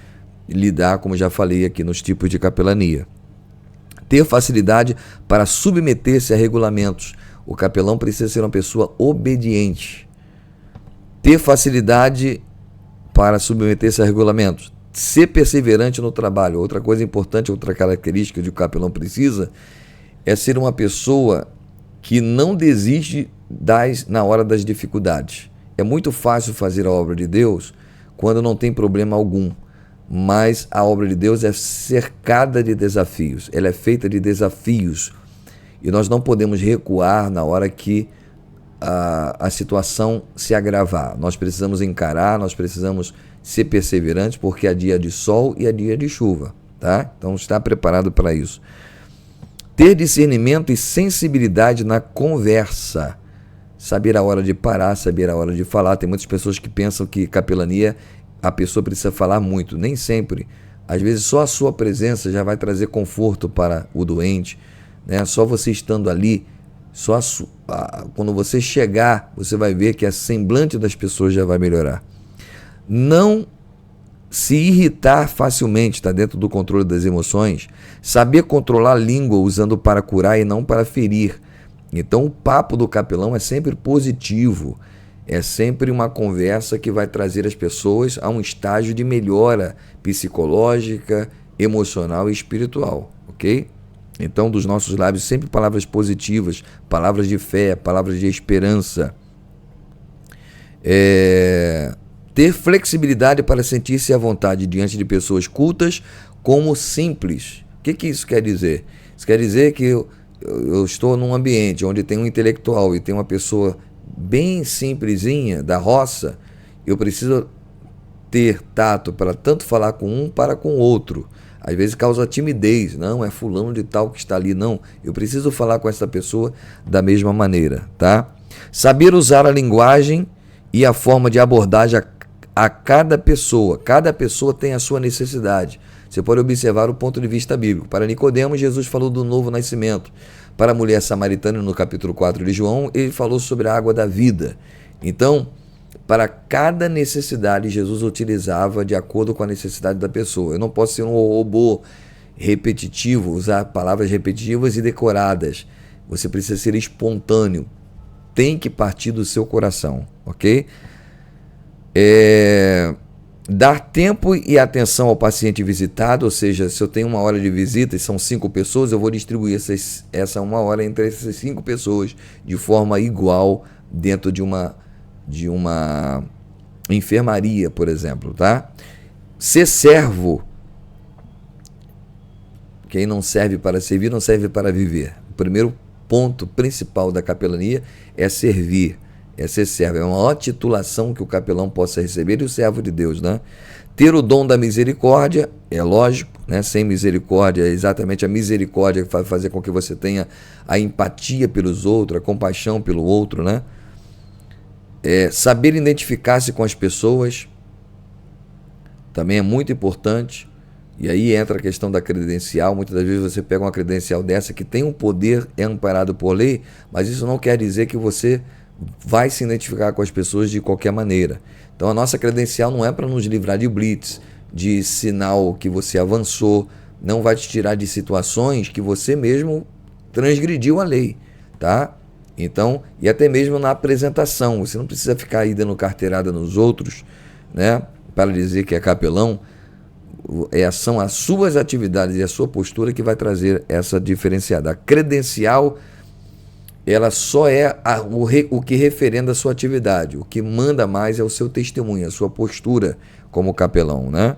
[SPEAKER 1] lidar, como já falei aqui, nos tipos de capelania. Ter facilidade para submeter-se a regulamentos. O capelão precisa ser uma pessoa obediente. Ter facilidade para submeter-se a regulamentos. Ser perseverante no trabalho. Outra coisa importante, outra característica de que o capelão precisa é ser uma pessoa que não desiste na hora das dificuldades. É muito fácil fazer a obra de Deus quando não tem problema algum. Mas a obra de Deus é cercada de desafios. Ela é feita de desafios. E nós não podemos recuar na hora que a situação se agravar. Nós precisamos encarar, nós precisamos ser perseverantes, porque há dia de sol e há dia de chuva, tá? Então, estar preparado para isso. Ter discernimento e sensibilidade na conversa. Saber a hora de parar, saber a hora de falar. Tem muitas pessoas que pensam que capelania, a pessoa precisa falar muito. Nem sempre. Às vezes, só a sua presença já vai trazer conforto para o doente, né? Só você estando ali, quando você chegar, você vai ver que a semblante das pessoas já vai melhorar. Não se irritar facilmente, está dentro do controle das emoções. Saber controlar a língua usando para curar e não para ferir. Então o papo do capelão é sempre positivo, é sempre uma conversa que vai trazer as pessoas a um estágio de melhora psicológica, emocional e espiritual, ok? Então, dos nossos lábios, sempre palavras positivas, palavras de fé, palavras de esperança. Ter flexibilidade para sentir-se à vontade diante de pessoas cultas como simples. O que isso quer dizer? Isso quer dizer que eu estou num ambiente onde tem um intelectual e tem uma pessoa bem simplesinha, da roça, eu preciso ter tato para tanto falar com um para com o outro. Às vezes causa timidez, não, é fulano de tal que está ali, não, eu preciso falar com essa pessoa da mesma maneira, tá? Saber usar a linguagem e a forma de abordagem a cada pessoa tem a sua necessidade. Você pode observar o ponto de vista bíblico. Para Nicodemos, Jesus falou do novo nascimento. Para a mulher samaritana, no capítulo 4 de João, ele falou sobre a água da vida. Então, para cada necessidade, Jesus utilizava de acordo com a necessidade da pessoa. Eu não posso ser um robô repetitivo, usar palavras repetitivas e decoradas. Você precisa ser espontâneo. Tem que partir do seu coração, ok? Dar tempo e atenção ao paciente visitado, ou seja, se eu tenho uma hora de visita e são 5 pessoas, eu vou distribuir essa uma hora entre essas 5 pessoas de forma igual dentro de uma enfermaria, por exemplo, tá? Ser servo. Quem não serve para servir, não serve para viver. O primeiro ponto principal da capelania é servir, é ser servo. É uma maior titulação que o capelão possa receber, e o servo de Deus, né? Ter o dom da misericórdia, é lógico, né? Sem misericórdia, é exatamente a misericórdia que vai fazer com que você tenha a empatia pelos outros, a compaixão pelo outro, né? Saber identificar-se com as pessoas também é muito importante, E aí entra a questão da credencial. Muitas das vezes você pega uma credencial dessa que tem um poder, é amparado por lei, mas isso não quer dizer que você vai se identificar com as pessoas de qualquer maneira. Então a nossa credencial não é para nos livrar de blitz, de sinal que você avançou, não vai te tirar de situações que você mesmo transgrediu a lei, tá? Então, e até mesmo na apresentação, você não precisa ficar aí dando carteirada nos outros, né, para dizer que é capelão. São as suas atividades e a sua postura que vai trazer essa diferenciada. A credencial, ela só é o que referenda a sua atividade. O que manda mais é o seu testemunho, a sua postura como capelão, né?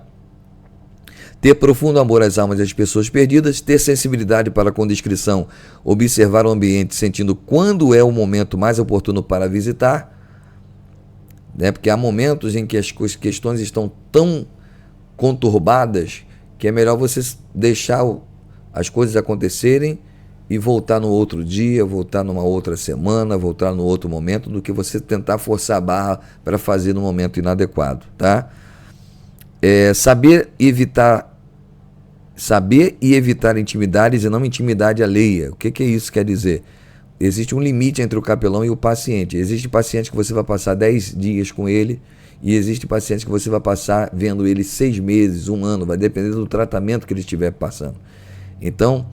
[SPEAKER 1] Ter profundo amor às almas e às pessoas perdidas, ter sensibilidade para com discrição, observar o ambiente, sentindo quando é o momento mais oportuno para visitar, né? Porque há momentos em que as questões estão tão conturbadas que é melhor você deixar as coisas acontecerem e voltar no outro dia, voltar numa outra semana, voltar no outro momento, do que você tentar forçar a barra para fazer no momento inadequado, tá? Saber e evitar intimidades e não intimidade alheia. O que isso quer dizer? Existe um limite entre o capelão e o paciente. Existe paciente que você vai passar 10 dias com ele, e existe paciente que você vai passar vendo ele 6 meses, 1 ano, vai depender do tratamento que ele estiver passando. Então,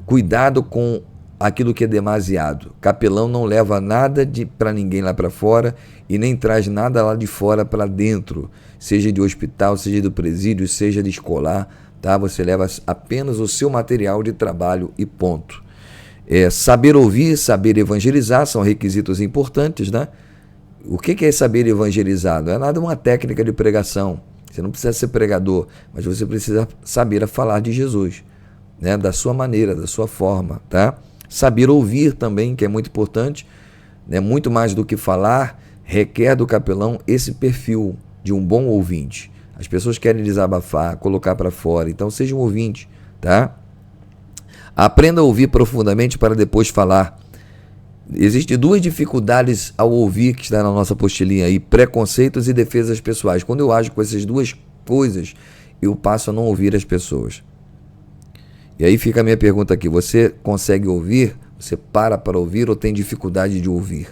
[SPEAKER 1] cuidado com aquilo que é demasiado. Capelão não leva nada para ninguém lá para fora e nem traz nada lá de fora para dentro, seja de hospital, seja do presídio, seja de escolar, tá? Você leva apenas o seu material de trabalho e ponto. Saber ouvir, saber evangelizar são requisitos importantes, né? O que é saber evangelizar? Não é nada uma técnica de pregação. Você não precisa ser pregador, mas você precisa saber falar de Jesus, né? Da sua maneira, da sua forma, tá? Saber ouvir também, que é muito importante, né? Muito mais do que falar, requer do capelão esse perfil de um bom ouvinte. As pessoas querem desabafar, colocar para fora, então seja um ouvinte, tá? Aprenda a ouvir profundamente para depois falar. Existem 2 dificuldades ao ouvir que está na nossa apostilinha aí: preconceitos e defesas pessoais. Quando eu ajo com essas 2 coisas, eu passo a não ouvir as pessoas. E aí fica a minha pergunta aqui: você consegue ouvir? Você para ouvir ou tem dificuldade de ouvir?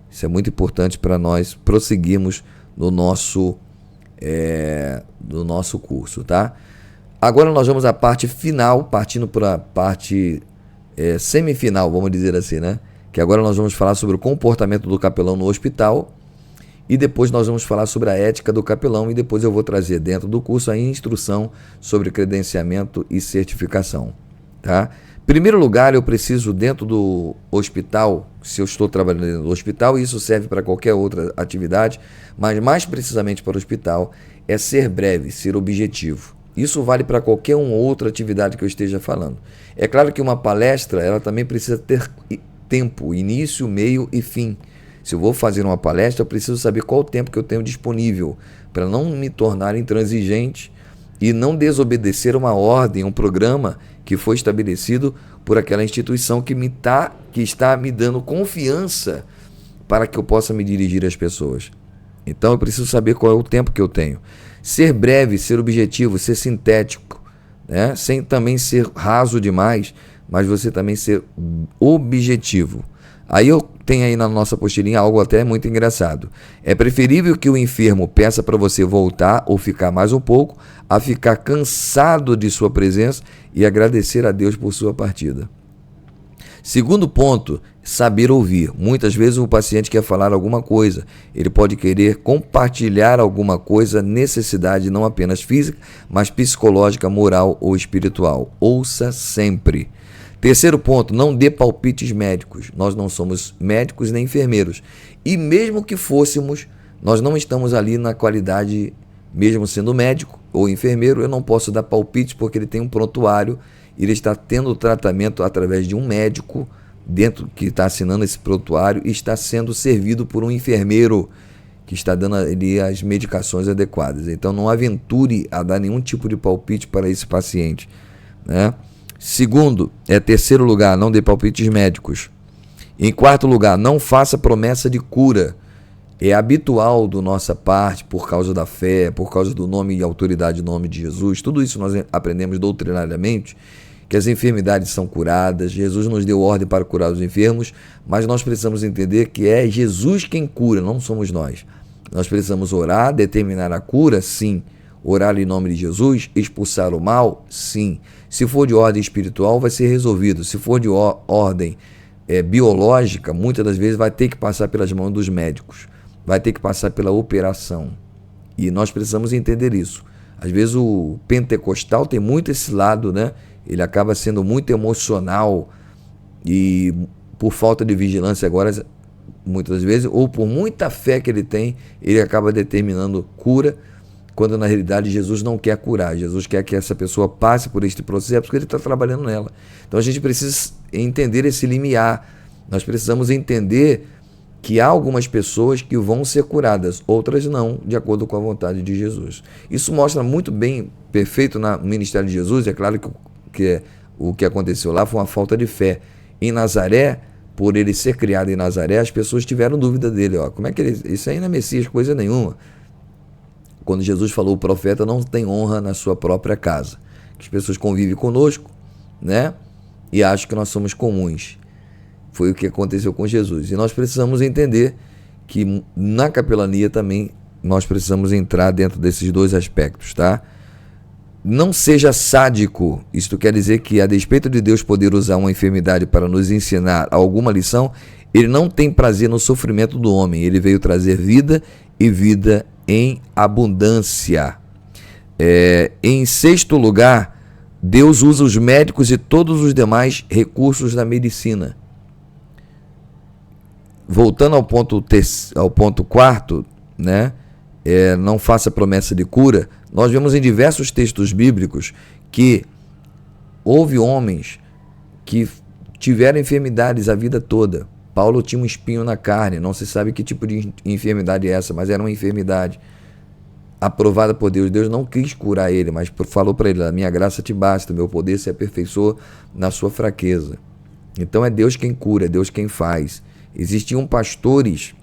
[SPEAKER 1] Isso é muito importante para nós prosseguirmos no nosso curso, tá? Agora nós vamos à parte final, partindo para a parte semifinal, vamos dizer assim, né? Que agora nós vamos falar sobre o comportamento do capelão no hospital, e depois nós vamos falar sobre a ética do capelão, e depois eu vou trazer dentro do curso a instrução sobre credenciamento e certificação, tá? Em primeiro lugar, eu preciso, dentro do hospital, se eu estou trabalhando dentro do hospital, e isso serve para qualquer outra atividade, mas mais precisamente para o hospital, é ser breve, ser objetivo. Isso vale para qualquer outra atividade que eu esteja falando. É claro que uma palestra, ela também precisa ter tempo, início, meio e fim. Se eu vou fazer uma palestra, eu preciso saber qual o tempo que eu tenho disponível, para não me tornar intransigente e não desobedecer uma ordem, um programa que foi estabelecido por aquela instituição que está me dando confiança para que eu possa me dirigir às pessoas. Então eu preciso saber qual é o tempo que eu tenho. Ser breve, ser objetivo, ser sintético, né? Sem também ser raso demais, mas você também ser objetivo. Aí eu tenho aí na nossa apostilinha algo até muito engraçado. É preferível que o enfermo peça para você voltar ou ficar mais um pouco, a ficar cansado de sua presença e agradecer a Deus por sua partida. Segundo ponto, saber ouvir. Muitas vezes o paciente quer falar alguma coisa, ele pode querer compartilhar alguma coisa, necessidade não apenas física, mas psicológica, moral ou espiritual. Ouça sempre. Terceiro ponto, não dê palpites médicos. Nós não somos médicos nem enfermeiros. E mesmo que fôssemos, nós não estamos ali na qualidade, mesmo sendo médico ou enfermeiro, eu não posso dar palpite porque ele tem um prontuário, ele está tendo tratamento através de um médico dentro que está assinando esse prontuário e está sendo servido por um enfermeiro que está dando ali as medicações adequadas. Então não aventure a dar nenhum tipo de palpite para esse paciente, né? Terceiro lugar, não dê palpites médicos. Em quarto lugar, não faça promessa de cura. é habitual do nossa parte, por causa da fé, por causa do nome e autoridade do nome de Jesus, tudo isso nós aprendemos doutrinariamente, que as enfermidades são curadas, Jesus nos deu ordem para curar os enfermos, mas nós precisamos entender que é Jesus quem cura, não somos nós. Nós precisamos orar, determinar a cura, sim. Orar em nome de Jesus, expulsar o mal, sim. Se for de ordem espiritual, vai ser resolvido. Se for de ordem biológica, muitas das vezes vai ter que passar pelas mãos dos médicos, vai ter que passar pela operação. E nós precisamos entender isso. Às vezes o pentecostal tem muito esse lado, né? Ele acaba sendo muito emocional e por falta de vigilância agora, muitas vezes, ou por muita fé que ele tem, ele acaba determinando cura, quando na realidade Jesus não quer curar. Jesus quer que essa pessoa passe por este processo porque ele está trabalhando nela. Então a gente precisa entender esse limiar. Nós precisamos entender que há algumas pessoas que vão ser curadas, outras não, de acordo com a vontade de Jesus. Isso mostra muito bem, perfeito no ministério de Jesus. É claro que o que aconteceu lá foi uma falta de fé. Em Nazaré, por ele ser criado em Nazaré, as pessoas tiveram dúvida dele. Como é que isso aí não é Messias, coisa nenhuma. Quando Jesus falou, o profeta não tem honra na sua própria casa. As pessoas convivem conosco, né? E acham que nós somos comuns. Foi o que aconteceu com Jesus. E nós precisamos entender que na capelania também nós precisamos entrar dentro desses dois aspectos, tá? Não seja sádico. Isto quer dizer que, a despeito de Deus poder usar uma enfermidade para nos ensinar alguma lição, ele não tem prazer no sofrimento do homem. Ele veio trazer vida e vida em abundância. Em sexto lugar, Deus usa os médicos e todos os demais recursos da medicina. Voltando ao ponto quarto, né? Não faça promessa de cura. Nós vemos em diversos textos bíblicos que houve homens que tiveram enfermidades a vida toda. Paulo tinha um espinho na carne, não se sabe que tipo de enfermidade é essa, mas era uma enfermidade aprovada por Deus. Deus não quis curar ele, mas falou para ele, a minha graça te basta, meu poder se aperfeiçoa na sua fraqueza. Então é Deus quem cura, é Deus quem faz. Existiam pastores,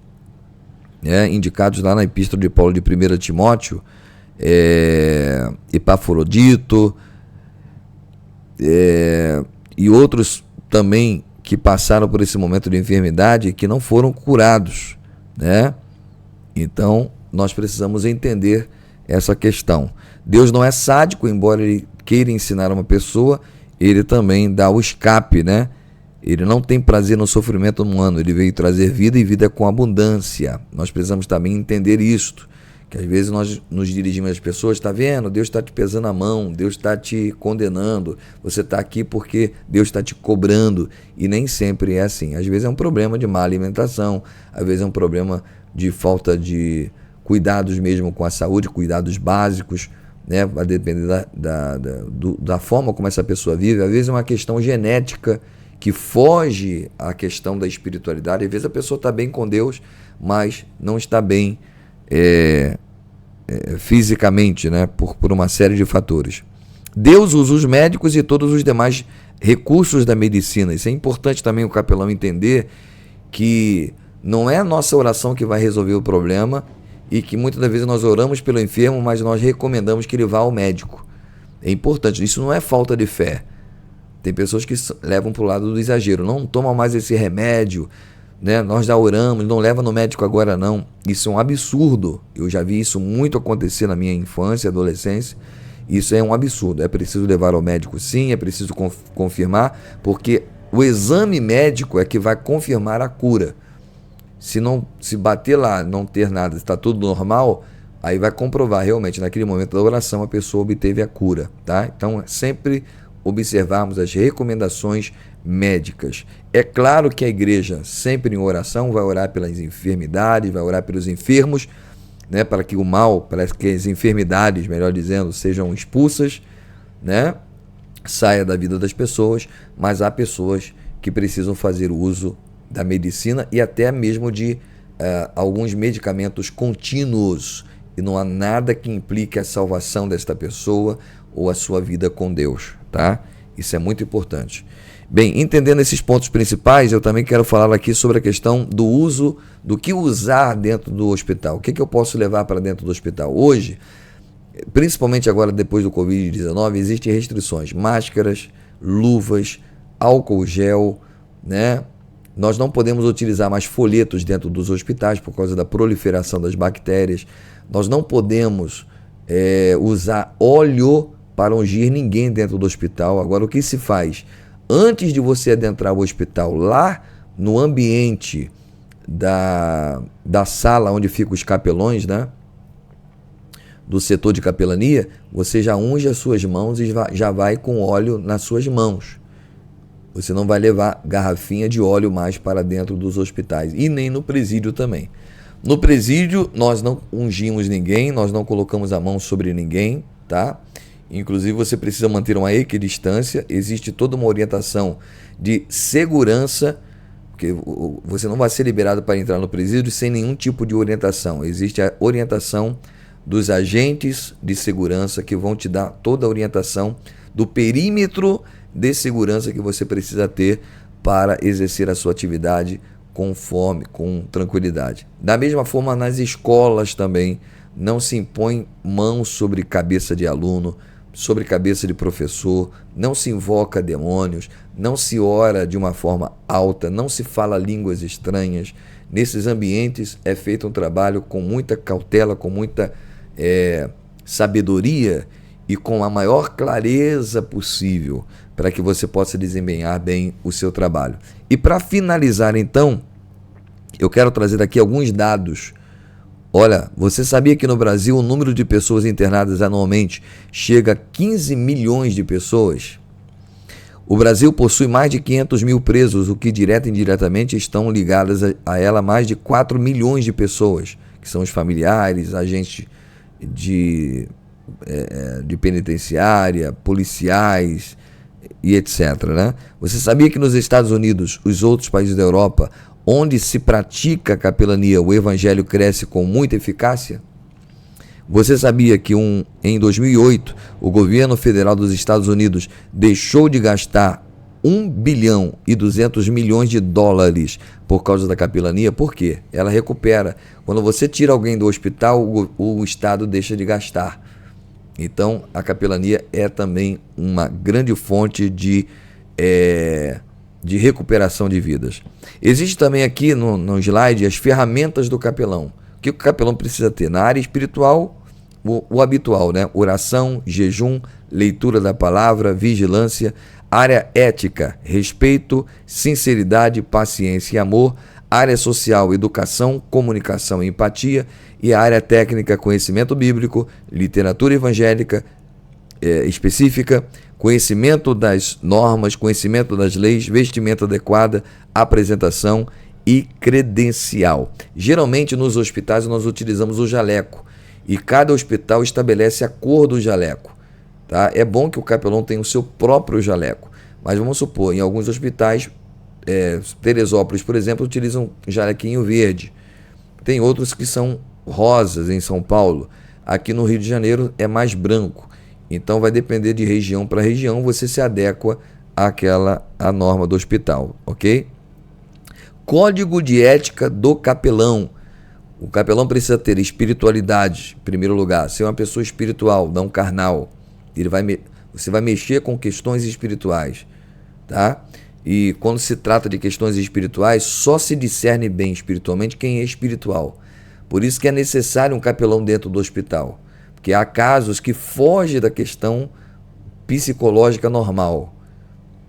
[SPEAKER 1] indicados lá na epístola de Paulo de 1 Timóteo, Epafrodito, e outros também que passaram por esse momento de enfermidade que não foram curados, né? Então nós precisamos entender essa questão. Deus não é sádico, embora ele queira ensinar uma pessoa, ele também dá o escape, né? Ele não tem prazer no sofrimento humano, ele veio trazer vida e vida com abundância. Nós precisamos também entender isto, que às vezes nós nos dirigimos às pessoas, está vendo? Deus está te pesando a mão, Deus está te condenando, você está aqui porque Deus está te cobrando, e nem sempre é assim. Às vezes é um problema de má alimentação, às vezes é um problema de falta de cuidados mesmo com a saúde, cuidados básicos, né? Vai depender da forma como essa pessoa vive. Às vezes é uma questão genética que foge à questão da espiritualidade. Às vezes a pessoa está bem com Deus, mas não está bem fisicamente, né? Por uma série de fatores. Deus usa os médicos e todos os demais recursos da medicina. Isso é importante também o capelão entender, que não é a nossa oração que vai resolver o problema, e que muitas das vezes nós oramos pelo enfermo, mas nós recomendamos que ele vá ao médico. É importante, isso não é falta de fé. Tem pessoas que levam para o lado do exagero, não toma mais esse remédio, né? Nós já oramos, não leva no médico agora não. Isso é um absurdo. Eu já vi isso muito acontecer na minha infância, adolescência. Isso é um absurdo. É preciso levar ao médico sim, é preciso confirmar, porque o exame médico é que vai confirmar a cura. Se bater lá, não ter nada, está tudo normal, aí vai comprovar realmente, naquele momento da oração, a pessoa obteve a cura, tá? Então, sempre observarmos as recomendações médicas. É claro que a igreja, sempre em oração, vai orar pelas enfermidades, vai orar pelos enfermos, né? Para que o mal, para que as enfermidades, melhor dizendo, sejam expulsas, né? Saia da vida das pessoas, mas há pessoas que precisam fazer uso da medicina e até mesmo de alguns medicamentos contínuos, e não há nada que implique a salvação desta pessoa ou a sua vida com Deus, tá? Isso é muito importante. Bem, entendendo esses pontos principais, eu também quero falar aqui sobre a questão do uso, do que usar dentro do hospital. O que eu posso levar para dentro do hospital? Hoje, principalmente agora depois do Covid-19, existem restrições, máscaras, luvas, álcool gel, né? Nós não podemos utilizar mais folhetos dentro dos hospitais por causa da proliferação das bactérias. Nós não podemos usar óleo para ungir ninguém dentro do hospital. Agora, o que se faz? Antes de você adentrar o hospital, lá no ambiente da sala onde ficam os capelões, né? Do setor de capelania, você já unge as suas mãos e já vai com óleo nas suas mãos. Você não vai levar garrafinha de óleo mais para dentro dos hospitais e nem no presídio também. No presídio, nós não ungimos ninguém, nós não colocamos a mão sobre ninguém, tá? Inclusive, você precisa manter uma equidistância. Existe toda uma orientação de segurança, porque você não vai ser liberado para entrar no presídio sem nenhum tipo de orientação. Existe a orientação dos agentes de segurança que vão te dar toda a orientação do perímetro de segurança que você precisa ter para exercer a sua atividade com tranquilidade. Da mesma forma, nas escolas também, não se impõe mãos sobre cabeça de aluno, sobre cabeça de professor, não se invoca demônios, não se ora de uma forma alta, não se fala línguas estranhas. Nesses ambientes é feito um trabalho com muita cautela, com muita sabedoria e com a maior clareza possível para que você possa desempenhar bem o seu trabalho. E para finalizar então, eu quero trazer aqui alguns dados. Olha, você sabia que no Brasil o número de pessoas internadas anualmente chega a 15 milhões de pessoas? O Brasil possui mais de 500 mil presos, o que direta e indiretamente estão ligadas a ela mais de 4 milhões de pessoas, que são os familiares, agentes de penitenciária, policiais e etc. Né? Você sabia que nos Estados Unidos, os outros países da Europa, onde se pratica a capelania, o evangelho cresce com muita eficácia? Você sabia que em 2008, o governo federal dos Estados Unidos deixou de gastar 1 bilhão e 200 milhões de dólares por causa da capelania? Por quê? Ela recupera. Quando você tira alguém do hospital, o Estado deixa de gastar. Então, a capelania é também uma grande fonte de recuperação de vidas. Existe também aqui no slide as ferramentas do capelão. O que o capelão precisa ter? Na área espiritual, o habitual, né? Oração, jejum, leitura da palavra, vigilância. Área ética, respeito, sinceridade, paciência e amor. Área social, educação, comunicação e empatia. E a área técnica, conhecimento bíblico, literatura evangélica específica, conhecimento das normas, conhecimento das leis, vestimenta adequada, apresentação e credencial. Geralmente nos hospitais nós utilizamos o jaleco e cada hospital estabelece a cor do jaleco. Tá? É bom que o capelão tenha o seu próprio jaleco, mas vamos supor, em alguns hospitais, Teresópolis, por exemplo, utilizam um jalequinho verde. Tem outros que são rosas em São Paulo. Aqui no Rio de Janeiro é mais branco. Então vai depender de região para região, você se adequa à norma do hospital, ok? Código de ética do capelão. O capelão precisa ter espiritualidade, em primeiro lugar, ser uma pessoa espiritual, não carnal. Você vai mexer com questões espirituais, tá? E quando se trata de questões espirituais, só se discerne bem espiritualmente quem é espiritual. Por isso que é necessário um capelão dentro do hospital. Porque há casos que fogem da questão psicológica normal.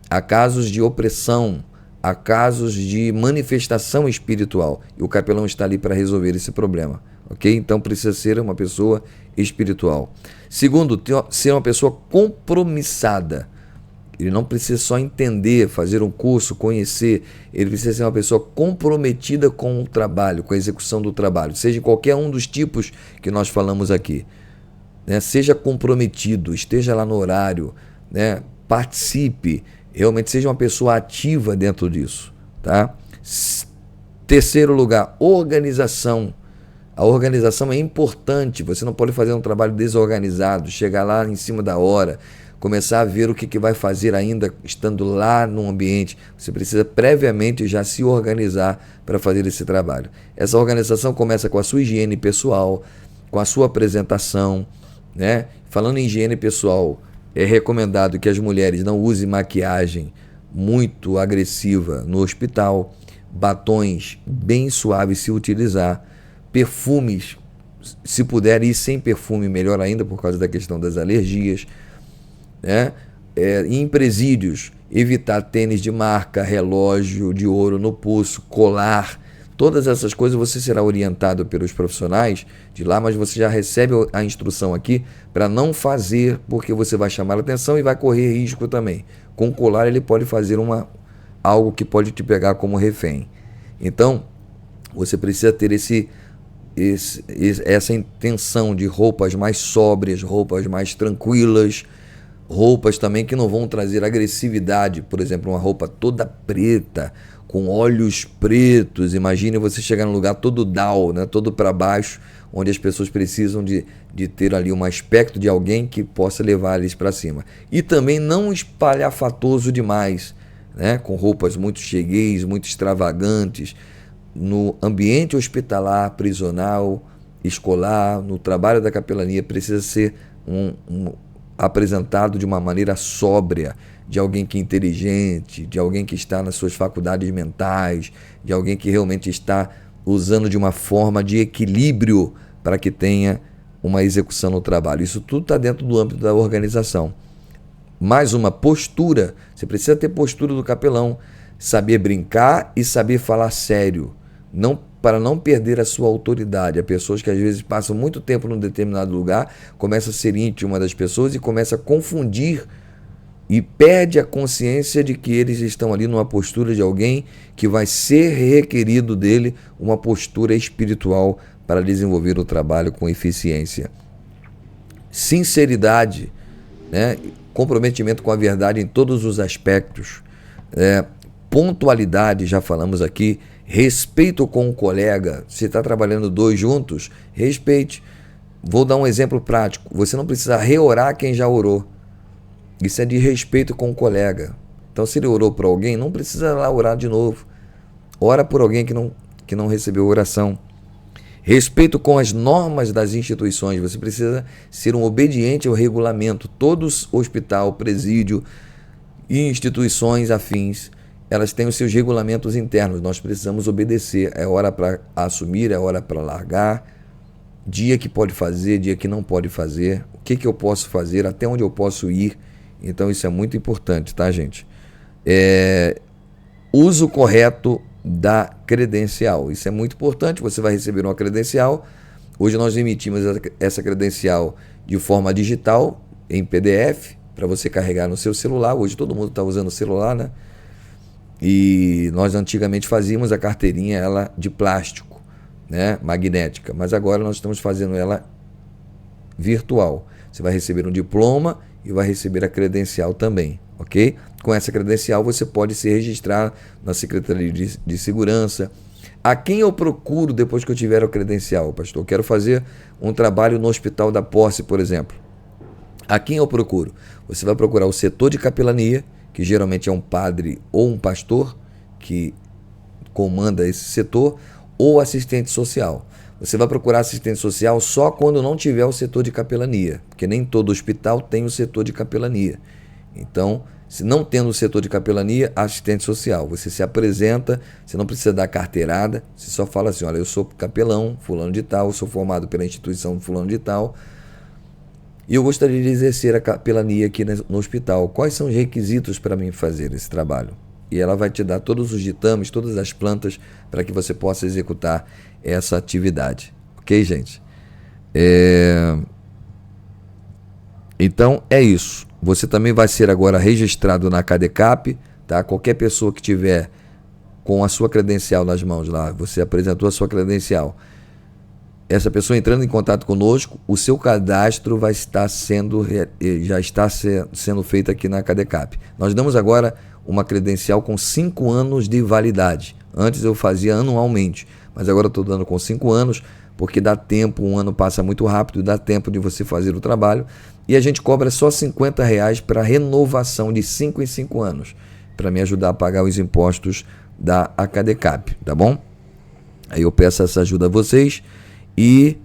[SPEAKER 1] Há casos de opressão, há casos de manifestação espiritual. E o capelão está ali para resolver esse problema. Ok? Então precisa ser uma pessoa espiritual. Segundo, ser uma pessoa compromissada. Ele não precisa só entender, fazer um curso, conhecer. Ele precisa ser uma pessoa comprometida com o trabalho, com a execução do trabalho. Seja em qualquer um dos tipos que nós falamos aqui. Né? Seja comprometido, esteja lá no horário, né? Participe, realmente seja uma pessoa ativa dentro disso. Tá? Terceiro lugar, organização. A organização é importante, você não pode fazer um trabalho desorganizado, chegar lá em cima da hora, começar a ver o que vai fazer ainda estando lá no ambiente. Você precisa previamente já se organizar para fazer esse trabalho. Essa organização começa com a sua higiene pessoal, com a sua apresentação, né? Falando em higiene pessoal, é recomendado que as mulheres não usem maquiagem muito agressiva no hospital, batons bem suaves se utilizar, perfumes, se puder ir sem perfume, melhor ainda, por causa da questão das alergias, né? Em presídios, evitar tênis de marca, relógio de ouro no pulso, colar, todas essas coisas você será orientado pelos profissionais de lá, mas você já recebe a instrução aqui para não fazer, porque você vai chamar a atenção e vai correr risco também. Com o colar ele pode fazer algo que pode te pegar como refém. Então, você precisa ter essa intenção de roupas mais sóbrias, roupas mais tranquilas, roupas também que não vão trazer agressividade. Por exemplo, uma roupa toda preta, com olhos pretos. Imagine você chegar num lugar todo down, né? Todo para baixo, onde as pessoas precisam de ter ali um aspecto de alguém que possa levar eles para cima. E também não espalhafatoso demais, né? Com roupas muito chegueis, muito extravagantes. No ambiente hospitalar, prisional, escolar, no trabalho da capelania, precisa ser apresentado de uma maneira sóbria, de alguém que é inteligente, de alguém que está nas suas faculdades mentais, de alguém que realmente está usando de uma forma de equilíbrio para que tenha uma execução no trabalho. Isso tudo está dentro do âmbito da organização. Mais uma postura, você precisa ter postura do capelão, saber brincar e saber falar sério, para não perder a sua autoridade. Há pessoas que às vezes passam muito tempo num determinado lugar, começa a ser íntima das pessoas e começa a confundir e perde a consciência de que eles estão ali numa postura de alguém que vai ser requerido dele uma postura espiritual para desenvolver o trabalho com eficiência. Sinceridade, né? Comprometimento com a verdade em todos os aspectos, pontualidade, já falamos aqui, respeito com o colega. Se está trabalhando dois juntos, respeite. Vou dar um exemplo prático. Você não precisa reorar quem já orou. Isso é de respeito com o colega. Então, se ele orou por alguém, não precisa lá orar de novo. Ora por alguém que não recebeu oração. Respeito com as normas das instituições. Você precisa ser um obediente ao regulamento. Todos, hospital, presídio e instituições afins, elas têm os seus regulamentos internos. Nós precisamos obedecer. É hora para assumir, é hora para largar. Dia que pode fazer, dia que não pode fazer. O que eu posso fazer, até onde eu posso ir. Então isso é muito importante, tá, gente? Uso correto da credencial. Isso é muito importante. Você vai receber uma credencial. Hoje nós emitimos essa credencial de forma digital, em PDF, para você carregar no seu celular. Hoje todo mundo está usando o celular, né? E nós antigamente fazíamos a carteirinha ela de plástico, né? Magnética. Mas agora nós estamos fazendo ela virtual. Você vai receber um diploma e vai receber a credencial também, ok? Com essa credencial você pode se registrar na Secretaria de Segurança. A quem eu procuro depois que eu tiver a credencial, pastor? Eu quero fazer um trabalho no Hospital da Posse, por exemplo. A quem eu procuro? Você vai procurar o setor de capelania, que geralmente é um padre ou um pastor que comanda esse setor, ou assistente social. Você vai procurar assistente social só quando não tiver o setor de capelania, porque nem todo hospital tem o setor de capelania. Então, se não tendo o setor de capelania, assistente social. Você se apresenta, você não precisa dar carteirada, você só fala assim, olha, eu sou capelão, fulano de tal, sou formado pela instituição fulano de tal, e eu gostaria de exercer a capelania aqui no hospital. Quais são os requisitos para mim fazer esse trabalho? E ela vai te dar todos os ditames, todas as plantas para que você possa executar essa atividade. Ok, gente? Então, é isso. Você também vai ser agora registrado na CADECAP, tá? Qualquer pessoa que tiver com a sua credencial nas mãos lá, você apresentou a sua credencial, essa pessoa entrando em contato conosco, o seu cadastro vai estar já está sendo feito aqui na CADECAP. Nós damos agora uma credencial com 5 anos de validade. Antes eu fazia anualmente, mas agora eu estou dando com 5 anos porque dá tempo, um ano passa muito rápido, dá tempo de você fazer o trabalho, e a gente cobra só R$50 para renovação de 5 em 5 anos, para me ajudar a pagar os impostos da ACADECAP, tá bom? Aí eu peço essa ajuda a vocês e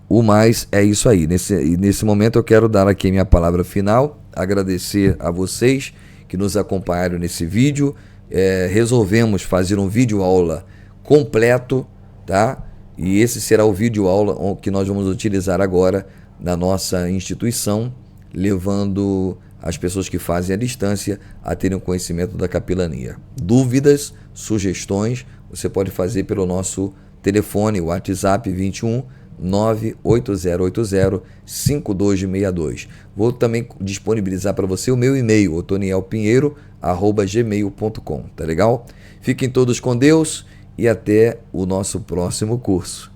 [SPEAKER 1] o mais é isso aí. Nesse momento eu quero dar aqui minha palavra final, agradecer a vocês que nos acompanharam nesse vídeo. Resolvemos fazer um vídeo aula completo, tá? E esse será o vídeo aula que nós vamos utilizar agora na nossa instituição, levando as pessoas que fazem a distância a terem o conhecimento da capelania. Dúvidas, sugestões, você pode fazer pelo nosso telefone, WhatsApp 21 98080 5262. Vou também disponibilizar para você o meu e-mail, otonielpinheiro@gmail.com, tá legal? Fiquem todos com Deus e até o nosso próximo curso.